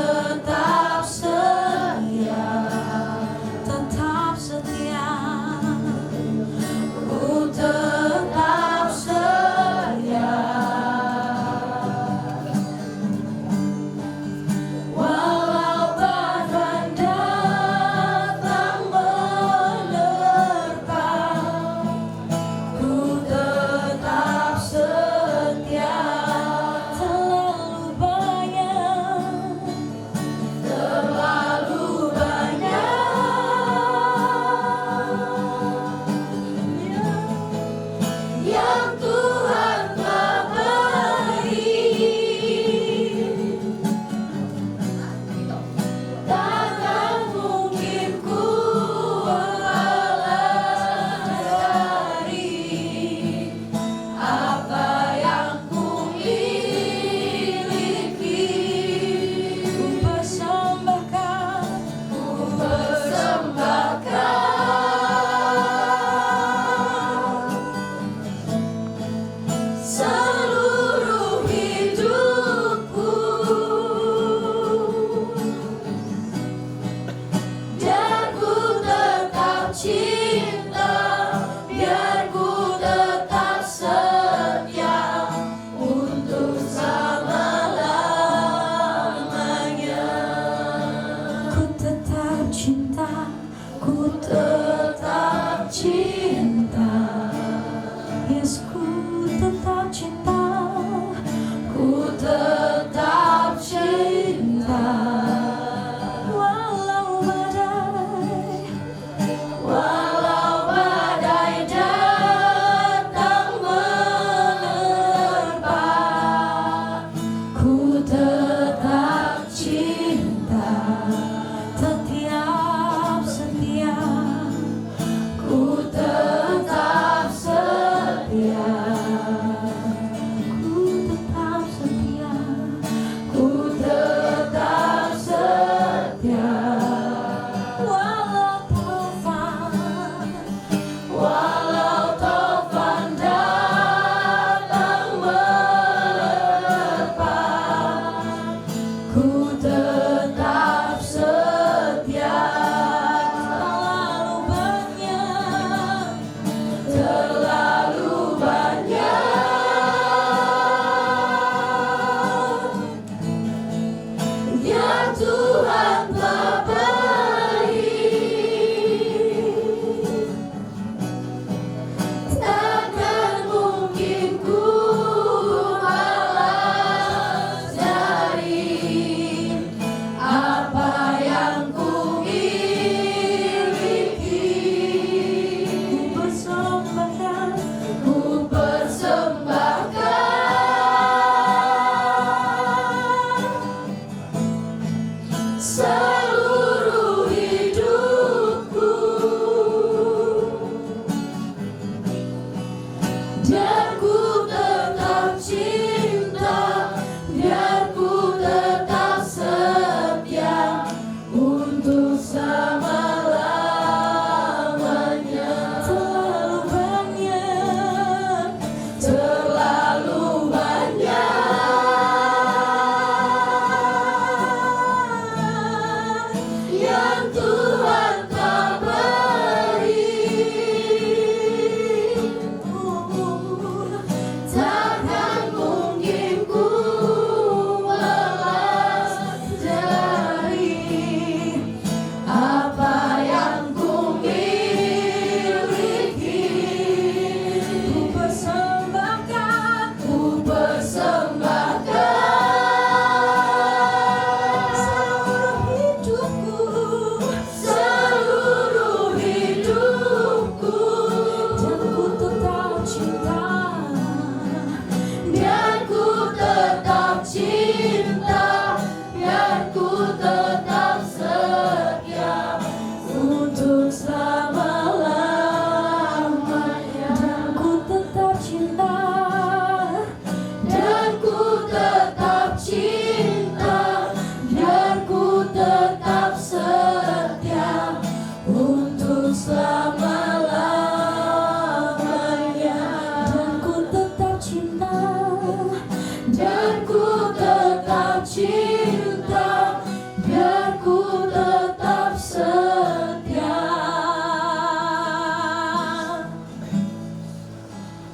biar ku tetap cinta, biar ku tetap setia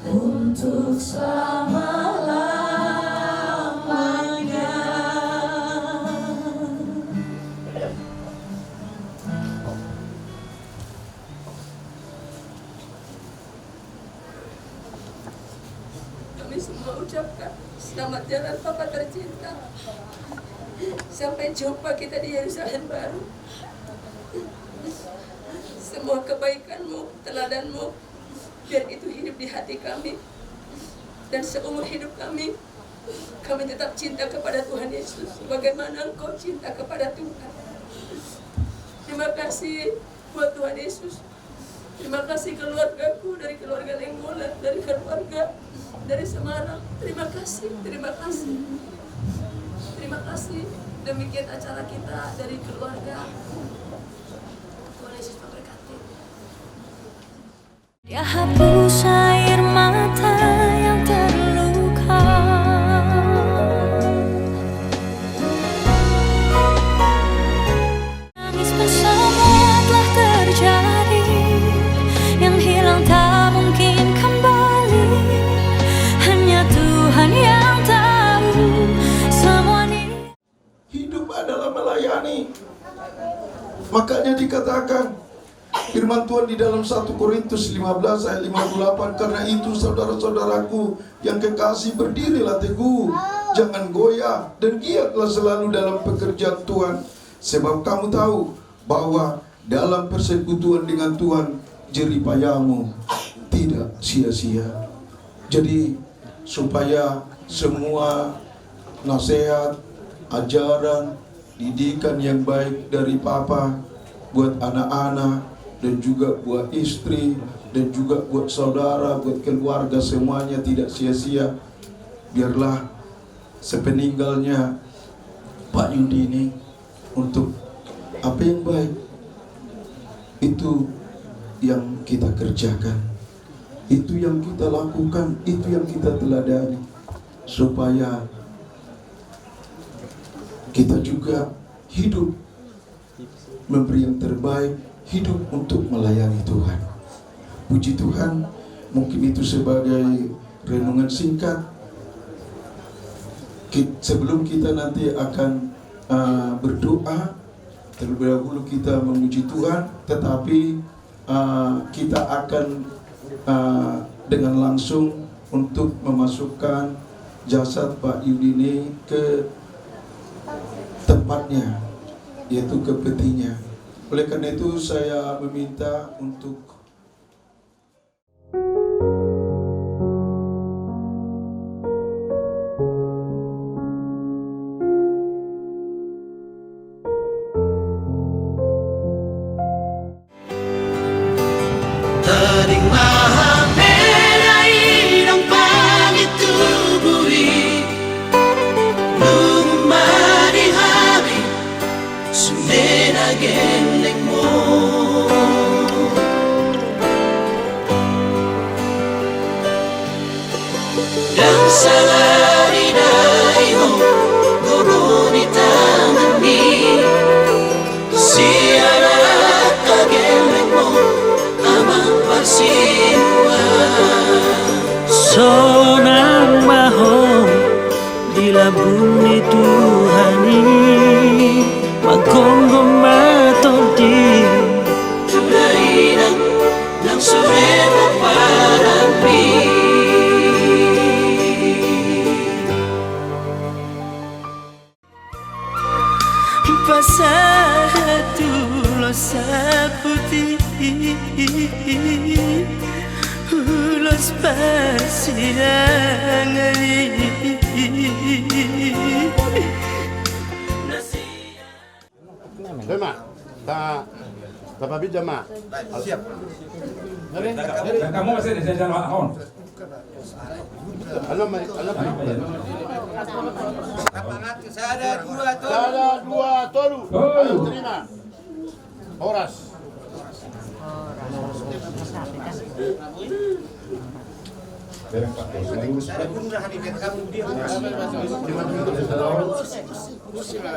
untuk selama-lamanya. Kami semua ucapkan selamat jalan Papa tercinta. Sampai jumpa kita di Yerusalem baru. Semua kebaikan-Mu, teladan-Mu, biar itu hidup di hati kami. Dan seumur hidup kami tetap cinta kepada Tuhan Yesus. Bagaimana Engkau cinta kepada Tuhan. Terima kasih buat Tuhan Yesus. Terima kasih keluargaku, dari keluarga Lenggolan, dari keluarga dari Semarang. Terima kasih, terima kasih. Terima kasih. Demikian acara kita dari keluarga. Tuhan Yesus memberkati. Dia hapus air mata yang terluka, nangis pun semua telah terjadi, yang hilang tak mungkin kembali, hanya Tuhan yang tahu semua ini. Hidup adalah melayani. Makanya dikatakan firman Tuhan di dalam 1 Korintus 15 ayat 58, karena itu saudara-saudaraku yang kekasih, berdirilah teguh, jangan goyah, dan giatlah selalu dalam pekerjaan Tuhan, sebab kamu tahu bahwa dalam persekutuan dengan Tuhan jerih payahmu tidak sia-sia. Jadi supaya semua nasihat, ajaran, didikan yang baik dari Papa buat anak-anak dan juga buat istri dan juga buat saudara, buat keluarga, semuanya tidak sia-sia. Biarlah sepeninggalnya Pak Yudi ini untuk apa yang baik itu yang kita kerjakan, itu yang kita lakukan, itu yang kita teladani, supaya kita juga hidup memberi yang terbaik, hidup untuk melayani Tuhan. Puji Tuhan, mungkin itu sebagai renungan singkat. Sebelum kita nanti akan berdoa, terlebih dahulu kita memuji Tuhan, tetapi kita akan dengan langsung untuk memasukkan jasad Pak Yudini ke tempatnya, yaitu ke petinya. Oleh karena itu saya meminta untuk sonang maho dilabuni Tuhani magonggong matodi tulainang ng sore mo parami pasatulo sa putih ulos persidangan Mak, Bapak Bija, Mak. Siap. Kamu masih di jalan Ahon. Halo, saya ada dua tolu. Ayo terima. Horas. Bereng Pak. Ada bunda hari kita kamu dia.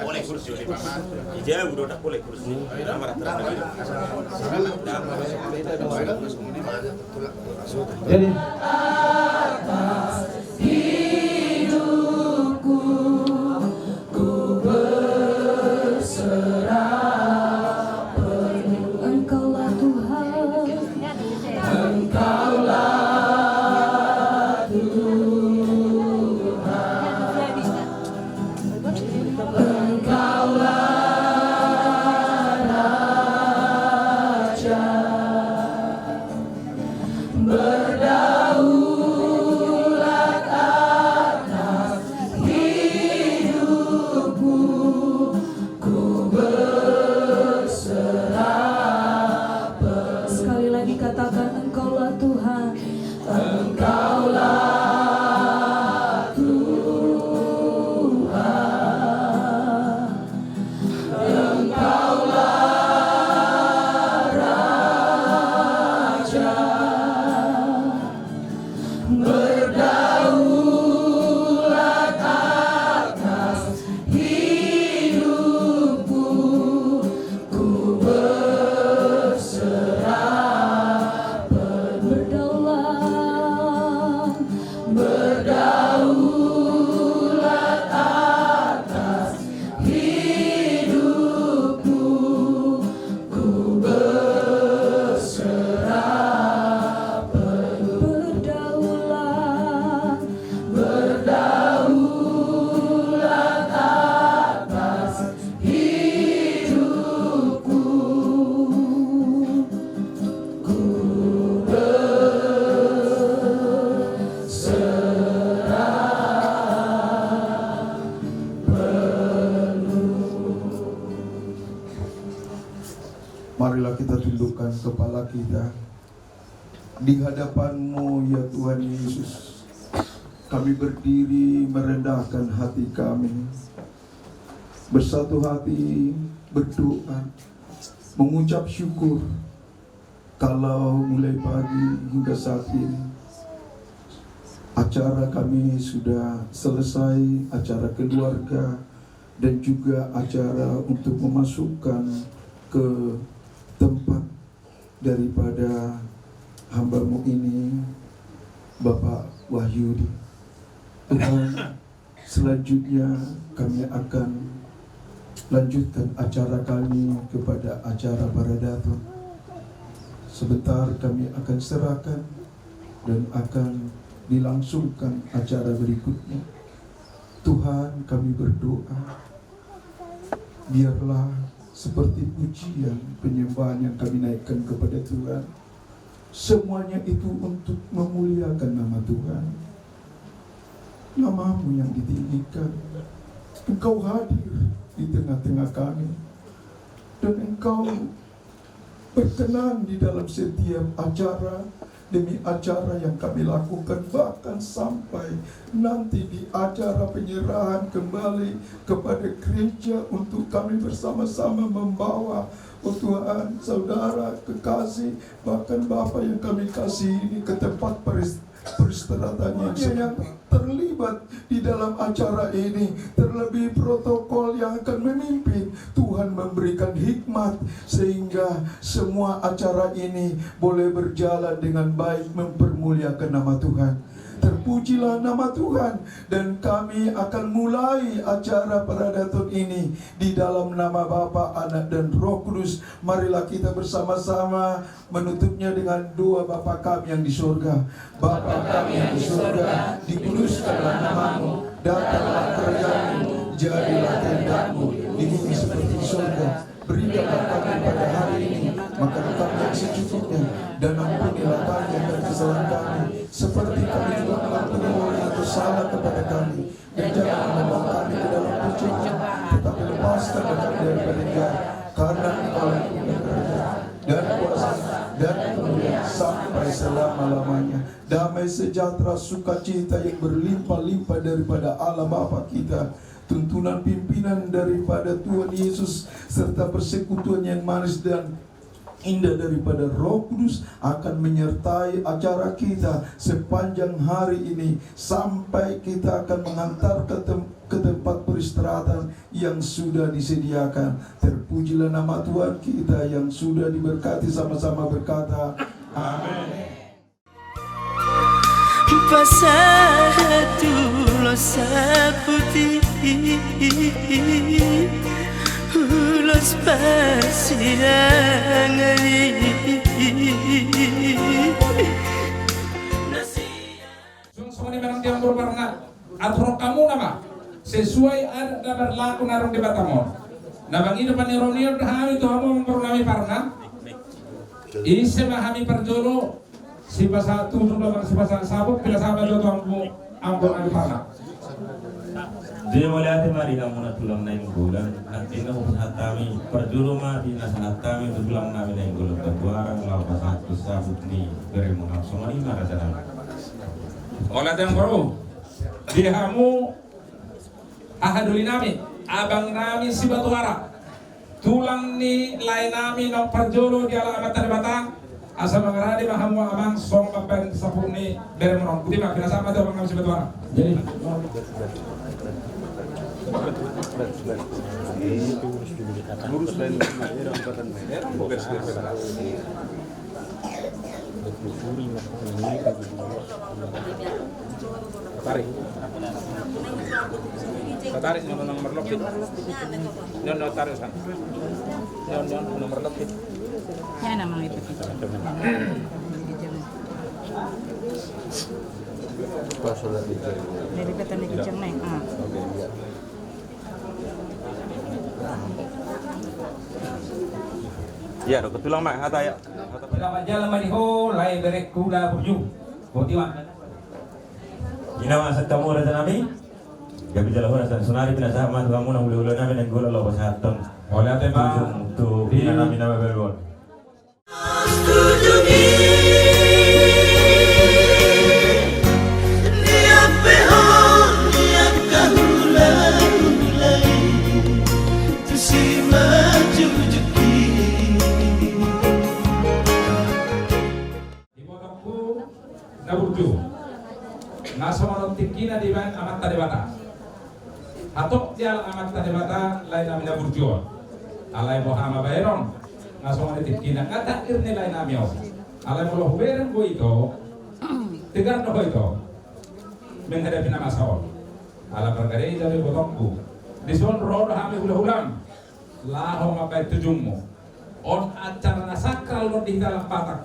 Boleh kursi oleh Pak. Ijau udah tak boleh kursi. Nama terang. Jadi hidupku ku berserah penuh. Engkaulah Tuhan, Engkaulah Tuhan, Engkaulah Raja, berdaulat atas hidupku, ku berserah. Sekali lagi katakan, Engkaulah Tuhan, Engkaulah Tuhan, Engkaulah Raja, berdaulat atas hidupku, ku berserah. Berdaulat, berdaulat atas hidupku, ku berserah. Berdaulat, berdaulat atas hidupku, ku berserah penuh. Marilah kita tundukkan kepala kita di hadapan-Mu ya Tuhan Yesus. Kami berdiri merendahkan hati kami, bersatu hati berdoa, mengucap syukur kalau mulai pagi hingga saat ini acara kami sudah selesai, acara keluarga dan juga acara untuk memasukkan ke tempat daripada hamba-Mu ini, Bapak Wahyudi. Tuhan, selanjutnya kami akan lanjutkan acara kami kepada acara Baradatul. Sebentar kami akan serahkan dan akan dilangsungkan acara berikutnya. Tuhan, kami berdoa, biarlah seperti pujian penyembahan yang kami naikkan kepada Tuhan, semuanya itu untuk memuliakan nama Tuhan. Nama-Mu yang ditinggikan. Engkau hadir di tengah-tengah kami, dan Engkau berkenan di dalam setiap acara demi acara yang kami lakukan, bahkan sampai nanti di acara penyerahan kembali kepada gereja untuk kami bersama-sama membawa, oh Tuhan, saudara, kekasih, bahkan Bapa yang kami kasih ini ke tempat peristirahatan yang terlibat di dalam acara ini, terlebih protokol yang akan memimpin. Tuhan memberikan hikmat sehingga semua acara ini boleh berjalan dengan baik, mempermuliakan nama Tuhan. Terpujilah nama Tuhan, dan kami akan mulai acara Baradatul ini di dalam nama Bapa, Anak dan Roh Kudus. Marilah kita bersama-sama menutupnya dengan doa Bapa kami yang di surga. Bapa kami yang di surga, dikuduskanlah nama-Mu, datanglah kerajaan-Mu, jadilah kehendak-Mu di bumi seperti di surga. Berikanlah kami pada hari ini makan kami yang secukupnya, dan ampunilah kami akan kesalahan kami, seperti kami juga mengampuni orang yang bersalah kepada kami. Dan jangan membawa kami ke dalam percobaan, tetapi lepaskan kami daripada jahat, karena Engkau yang punya kerajaan dan kuasa dan kemuliaan sampai selama-lamanya. Damai sejahtera, sukacita yang berlimpah-limpah daripada Allah Bapa kita, tuntunan pimpinan daripada Tuhan Yesus, serta persekutuan yang manis dan indah daripada Roh Kudus akan menyertai acara kita sepanjang hari ini sampai kita akan mengantar ke tempat peristirahatan yang sudah disediakan. Terpujilah nama Tuhan kita yang sudah diberkati, sama-sama berkata amin. Pasatulo sa putih ulos persidangan semua memang dia berwarna atro kamu nama sesuai ada berlaku narung di Batamor. Nabang ini panironier kami itu kamu memperoleh parna isi mahami perjolo si bahasa tujuh si bahasa sabuk bila sama do ambu ambu parna. Dia melihat mari kamu nak tulang naik bulan nanti kamu hatami perjolo mati nasahat kami untuk tulang naik naik bulan berbuarang lalu pasal sabuk ni beremu semua ini ada dalam. Olah yang baru dihamu ahaduli nami abang nami si batuara tulang ni lain nami no perjolo di ala amat batang asal mengeradi mahamu abang song papen sapun ni beremon kuti mak kena sama tu abang nami si batuara jadi tarik nomor lebih nyon tarik sana nyon nomor lebih ya nama itu dari petani kecil naik ya do ketulang mak hata ya dapat jalan maniho lai berek kuda burju kotiwa ina masa kamu ada nami gabi jalan hora sunari pina sama kamu nang ulu nami nang gola lo pasatong oleh tema tu pina nami nama bergon nasono tikina di ban amat tadebata atok dia amat tadebata lain namanya burjo alai bohama bayron nasono tikina kata irne lain namio alai boh beren go itu tegar no itu menghadapi nama sawal ala perkara jadi botongku dison rodo hame ulam laho mapai tujummu on acara sakral lo di dalam patak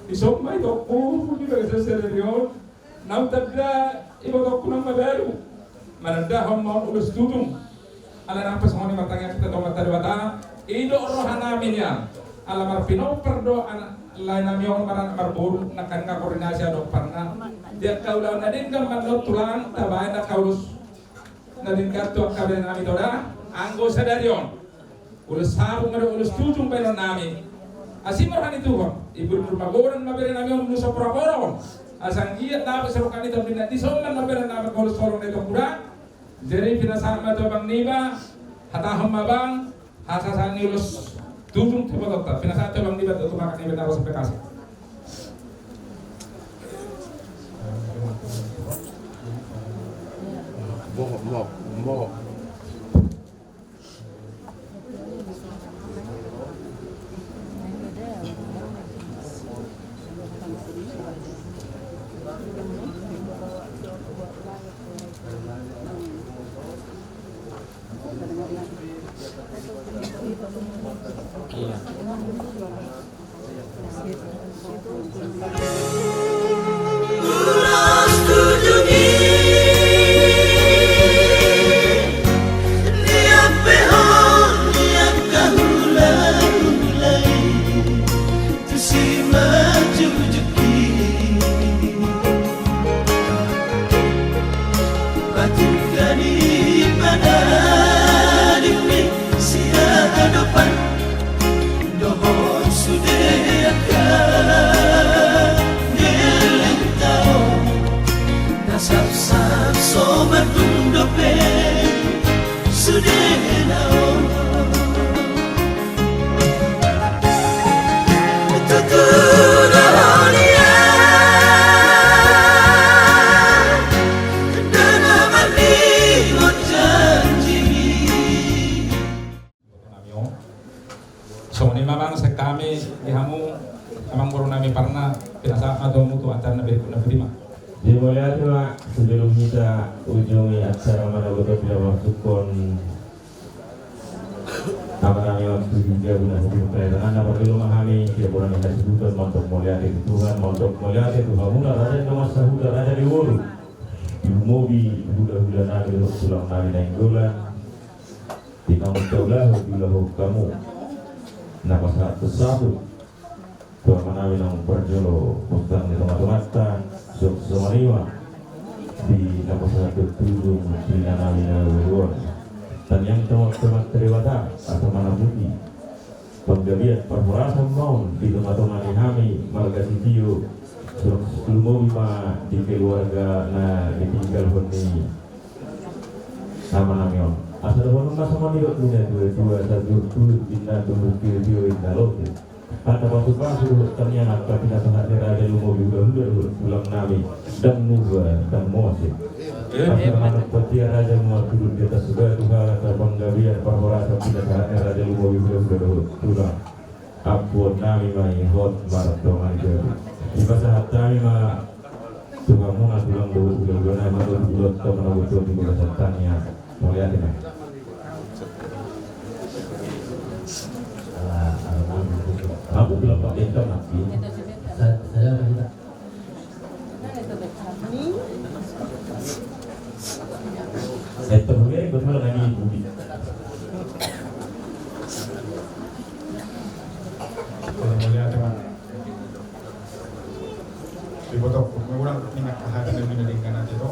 dison mai dokku di bahasa serius nau tabda ibu dokku nama baru merendah homon ulus tudung ala nampas ngoni matangnya kita doa tadewata ido rohana minya ala marpino perdo lain namion maran marburu nakan ka koordinasi do parna dia kaulah nadin kan manot tulang tabain nak kaulus nadin kartu kabe nami toda anggo sadarion ulus sabu ngado ulus tudung peno nami asimor han itu ibu rumah boran mabere namion ulus praboron asang iya dapat serukan itu bina di solan mabera nama kalau solong itu kuda jadi bina sama tu bang niba hataham mabang hasasan nilus tudung tiba dokter bina satu bang niba tu makan niba taruh sampai kasih Mo kami dihamu amang baru nami parna pinasa atau mutu acara nabi terima. Dimuliakan Pak, sebelum kita ujungi acara mana betul bila masukkan kami waktu juga guna hukum kerajaan dapat perlu memahami dia bulan yang disebutkan untuk mulia itu Tuhan, untuk mulia itu kamu raja nomor satu raja di Wulu, mobi bulan nabi pulang nabi nainggolan, di kamu taulah kamu, nama satu Tuhan nabi nang perjolo utang di tengah-tengah semua di nama satu tujuh di nabi nabi dan yang teman-teman terwada atau mana budi penggalian permurasan maun di teman-teman kami marga video sebelum di keluarga na ditinggal honi nama on asal honi sama dia punya dua satu bina dulu video indah loh kata pasukan suruh ternyata tapi tidak ada lumo juga ulang nami dan nuba dan mosi karena petia raja mewakili di atas segala Tuhan terbanggabian bahwa tidak saatnya raja lumo juga ulang ampun nami mai hot barat doang aja di masa kami mah Tuhan mau tulang dulu nama dulu teman betul di bulan setannya melihat ini. Aku belum pakai itu nanti. Saya tidak. Saya terhubung betul lagi budi. Kalau mulia teman, dibotok mengulang minat kehadiran dan mendengarkan nanti itu,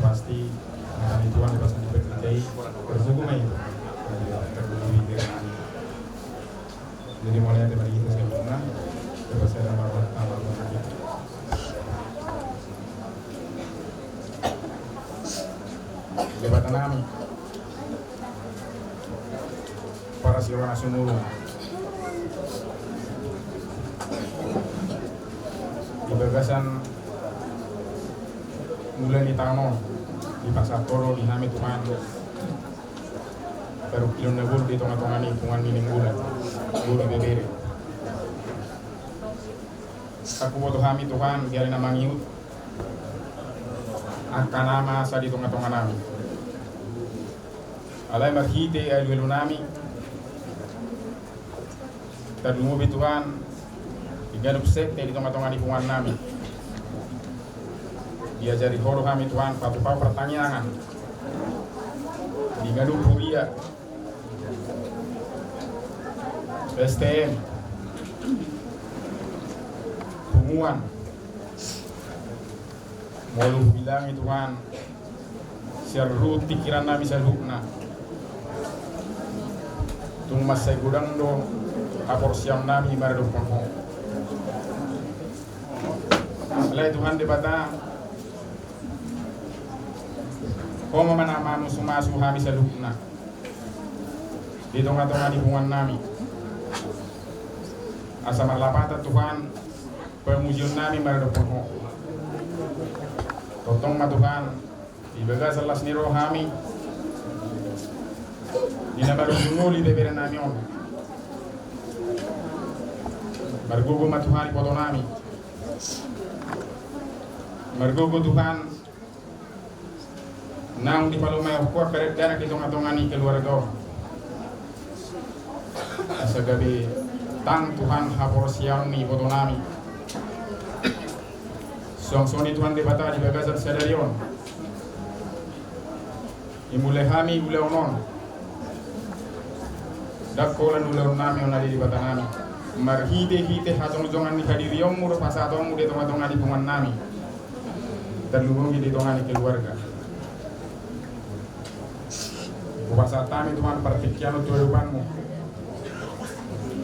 pasti nanti Tuhan lepas nanti berkerjai berhukum itu, tergolong dengan jadi mulai dari itu saya pernah terus saya dapat tambah lagi lebat tanami para siwana sumulu di bagasan mulai di Tamo di Pasar Toro di Hami Tuhan baru kilo nebul di tengah-tengah lingkungan mining bulan bulu bebere aku butuh kami Tuhan biar nama ngiut akan nama sa di tengah-tengah nami alai marhite ay welu nami tadungu bi Tuhan iganup sekte di tengah-tengah lingkungan nami diajari horo kami Tuhan patu-patu pertanyaan digadup huria STM hubungan mau lu bilang itu kan seru pikiran nami salukna tung masai gudang do apor siam nami marado pangho alai Tuhan debata komo manama musumasu hami salukna di tengah-tengah lingkungan nami asa marlapata Tuhan pemujian nami maradopon totong ma Tuhan ibaga salas niro kami ina marunuli bebere nami on margogo ma Tuhan poto nami margogo Tuhan nang di palumay ko peret dana di tengah-tengah ni keluarga asa gabi tang Tuhan hapor siang ni poto nami soni Tuhan di bata di bagasan sedarion imule kami ule onon dakkolan ule nami onali di bata nami mar hite hajong-jongan ni kadiriom mur pasatong di tengah-tengah di pungan nami terlubungi di tengah ni keluarga pasatami Tuhan pertikian tujuanmu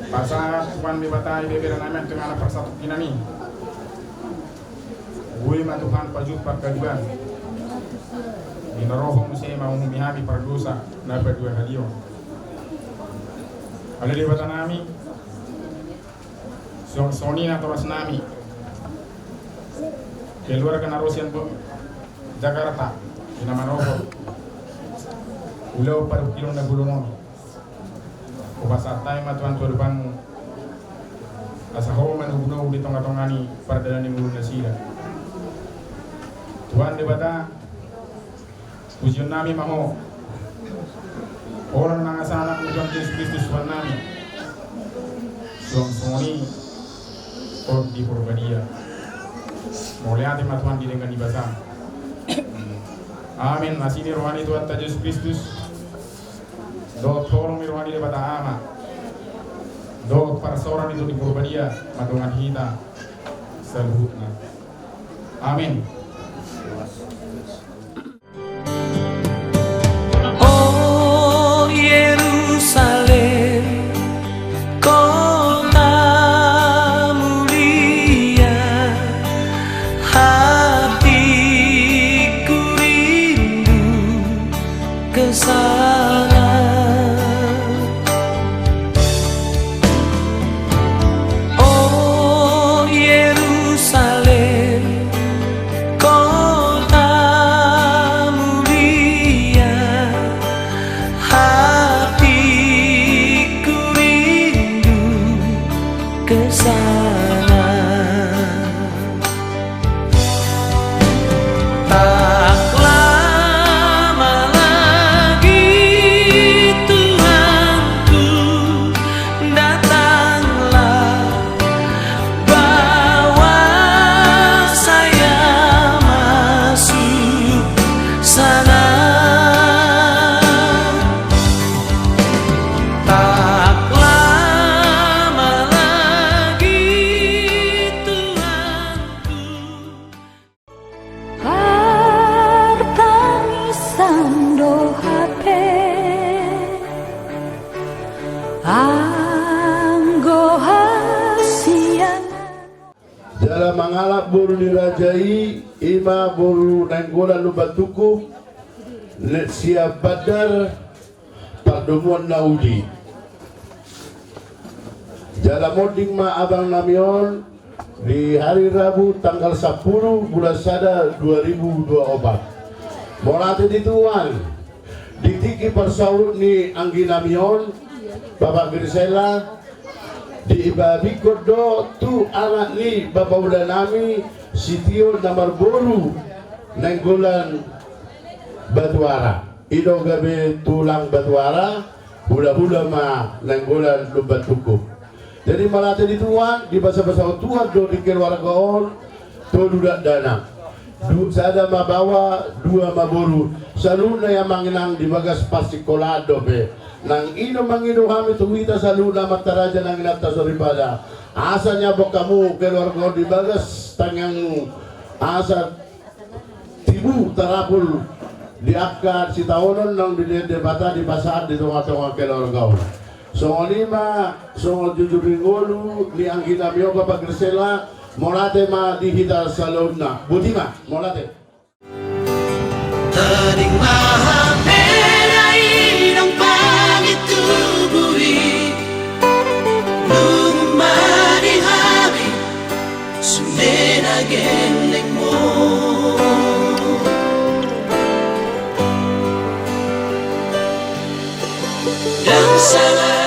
pasal Tuhan dibatai bebera namen dengan persatu kinani gue ma Tuhan pajut perkaduan inaroho musai mau mihami perdosa na berdua halion ada di bata nami soni na toras nami keluarga narosian Jakarta ina manoho ulau paru kilon na gulungon Kupasatai matuan tua depanmu. Asaho manugunaw di tonga-tongani pardalan ni mulu nasira. Tuhan debata pujian nami maho orang nangasana Tuhan Yesus Kristus Tuhan nami Suang-suangni or di Purbadia Moliati matuan di dengan ibasam. Amin. Masini rohani Tuhan Yesus Kristus do tolong rohani debata ama do parsoran itu di Purbadia madungan hita seluhutna. Amin. Oh Yerusalem, kota mulia, hatiku rindu ke sana. Oh Yerusalem, kota mulia, hatiku rindu ke sana. Tak lama lagi Tuhanku datanglah, bawa saya masuk sana. Tak lama lagi Tuhanku. Tangisan do HP anggo hasian Jala mangalap buru dirajai ima buru nenggolan lubatuku let siap badar pardomuan naudi. Jala moding ma abang namion di hari Rabu tanggal 10 bulan Sada 2024. Morate dituan ditiki persaud ni anggi namion Bapak Grisela di ibabi kodo tu anak ni Bapak udah nami sitio nomor boru nenggolan Batuara ido gabe tulang Batuara hula-hula ma nenggolan lubat tukup. Jadi malate dituan di bahasa-bahasa Tuhan do dikir warga on to dudak dana. Sada mabawa dua maboru saluna yang manginang di bagas pasikolado be nang ino mangino kami tuwita saluna mataraja nang inata soribada asanya bokamu keluarga di bagas tangang asa tibu tarapul di akar si tahunan nang di debata di pasar di tengah-tengah keluarga songo lima songo jujur ringolu di anggina mio Bapak Grisela molate ma di hita salona butima molate Taring mahaperai ng pangitubuhi lumari hari sundin agenling mo dan salah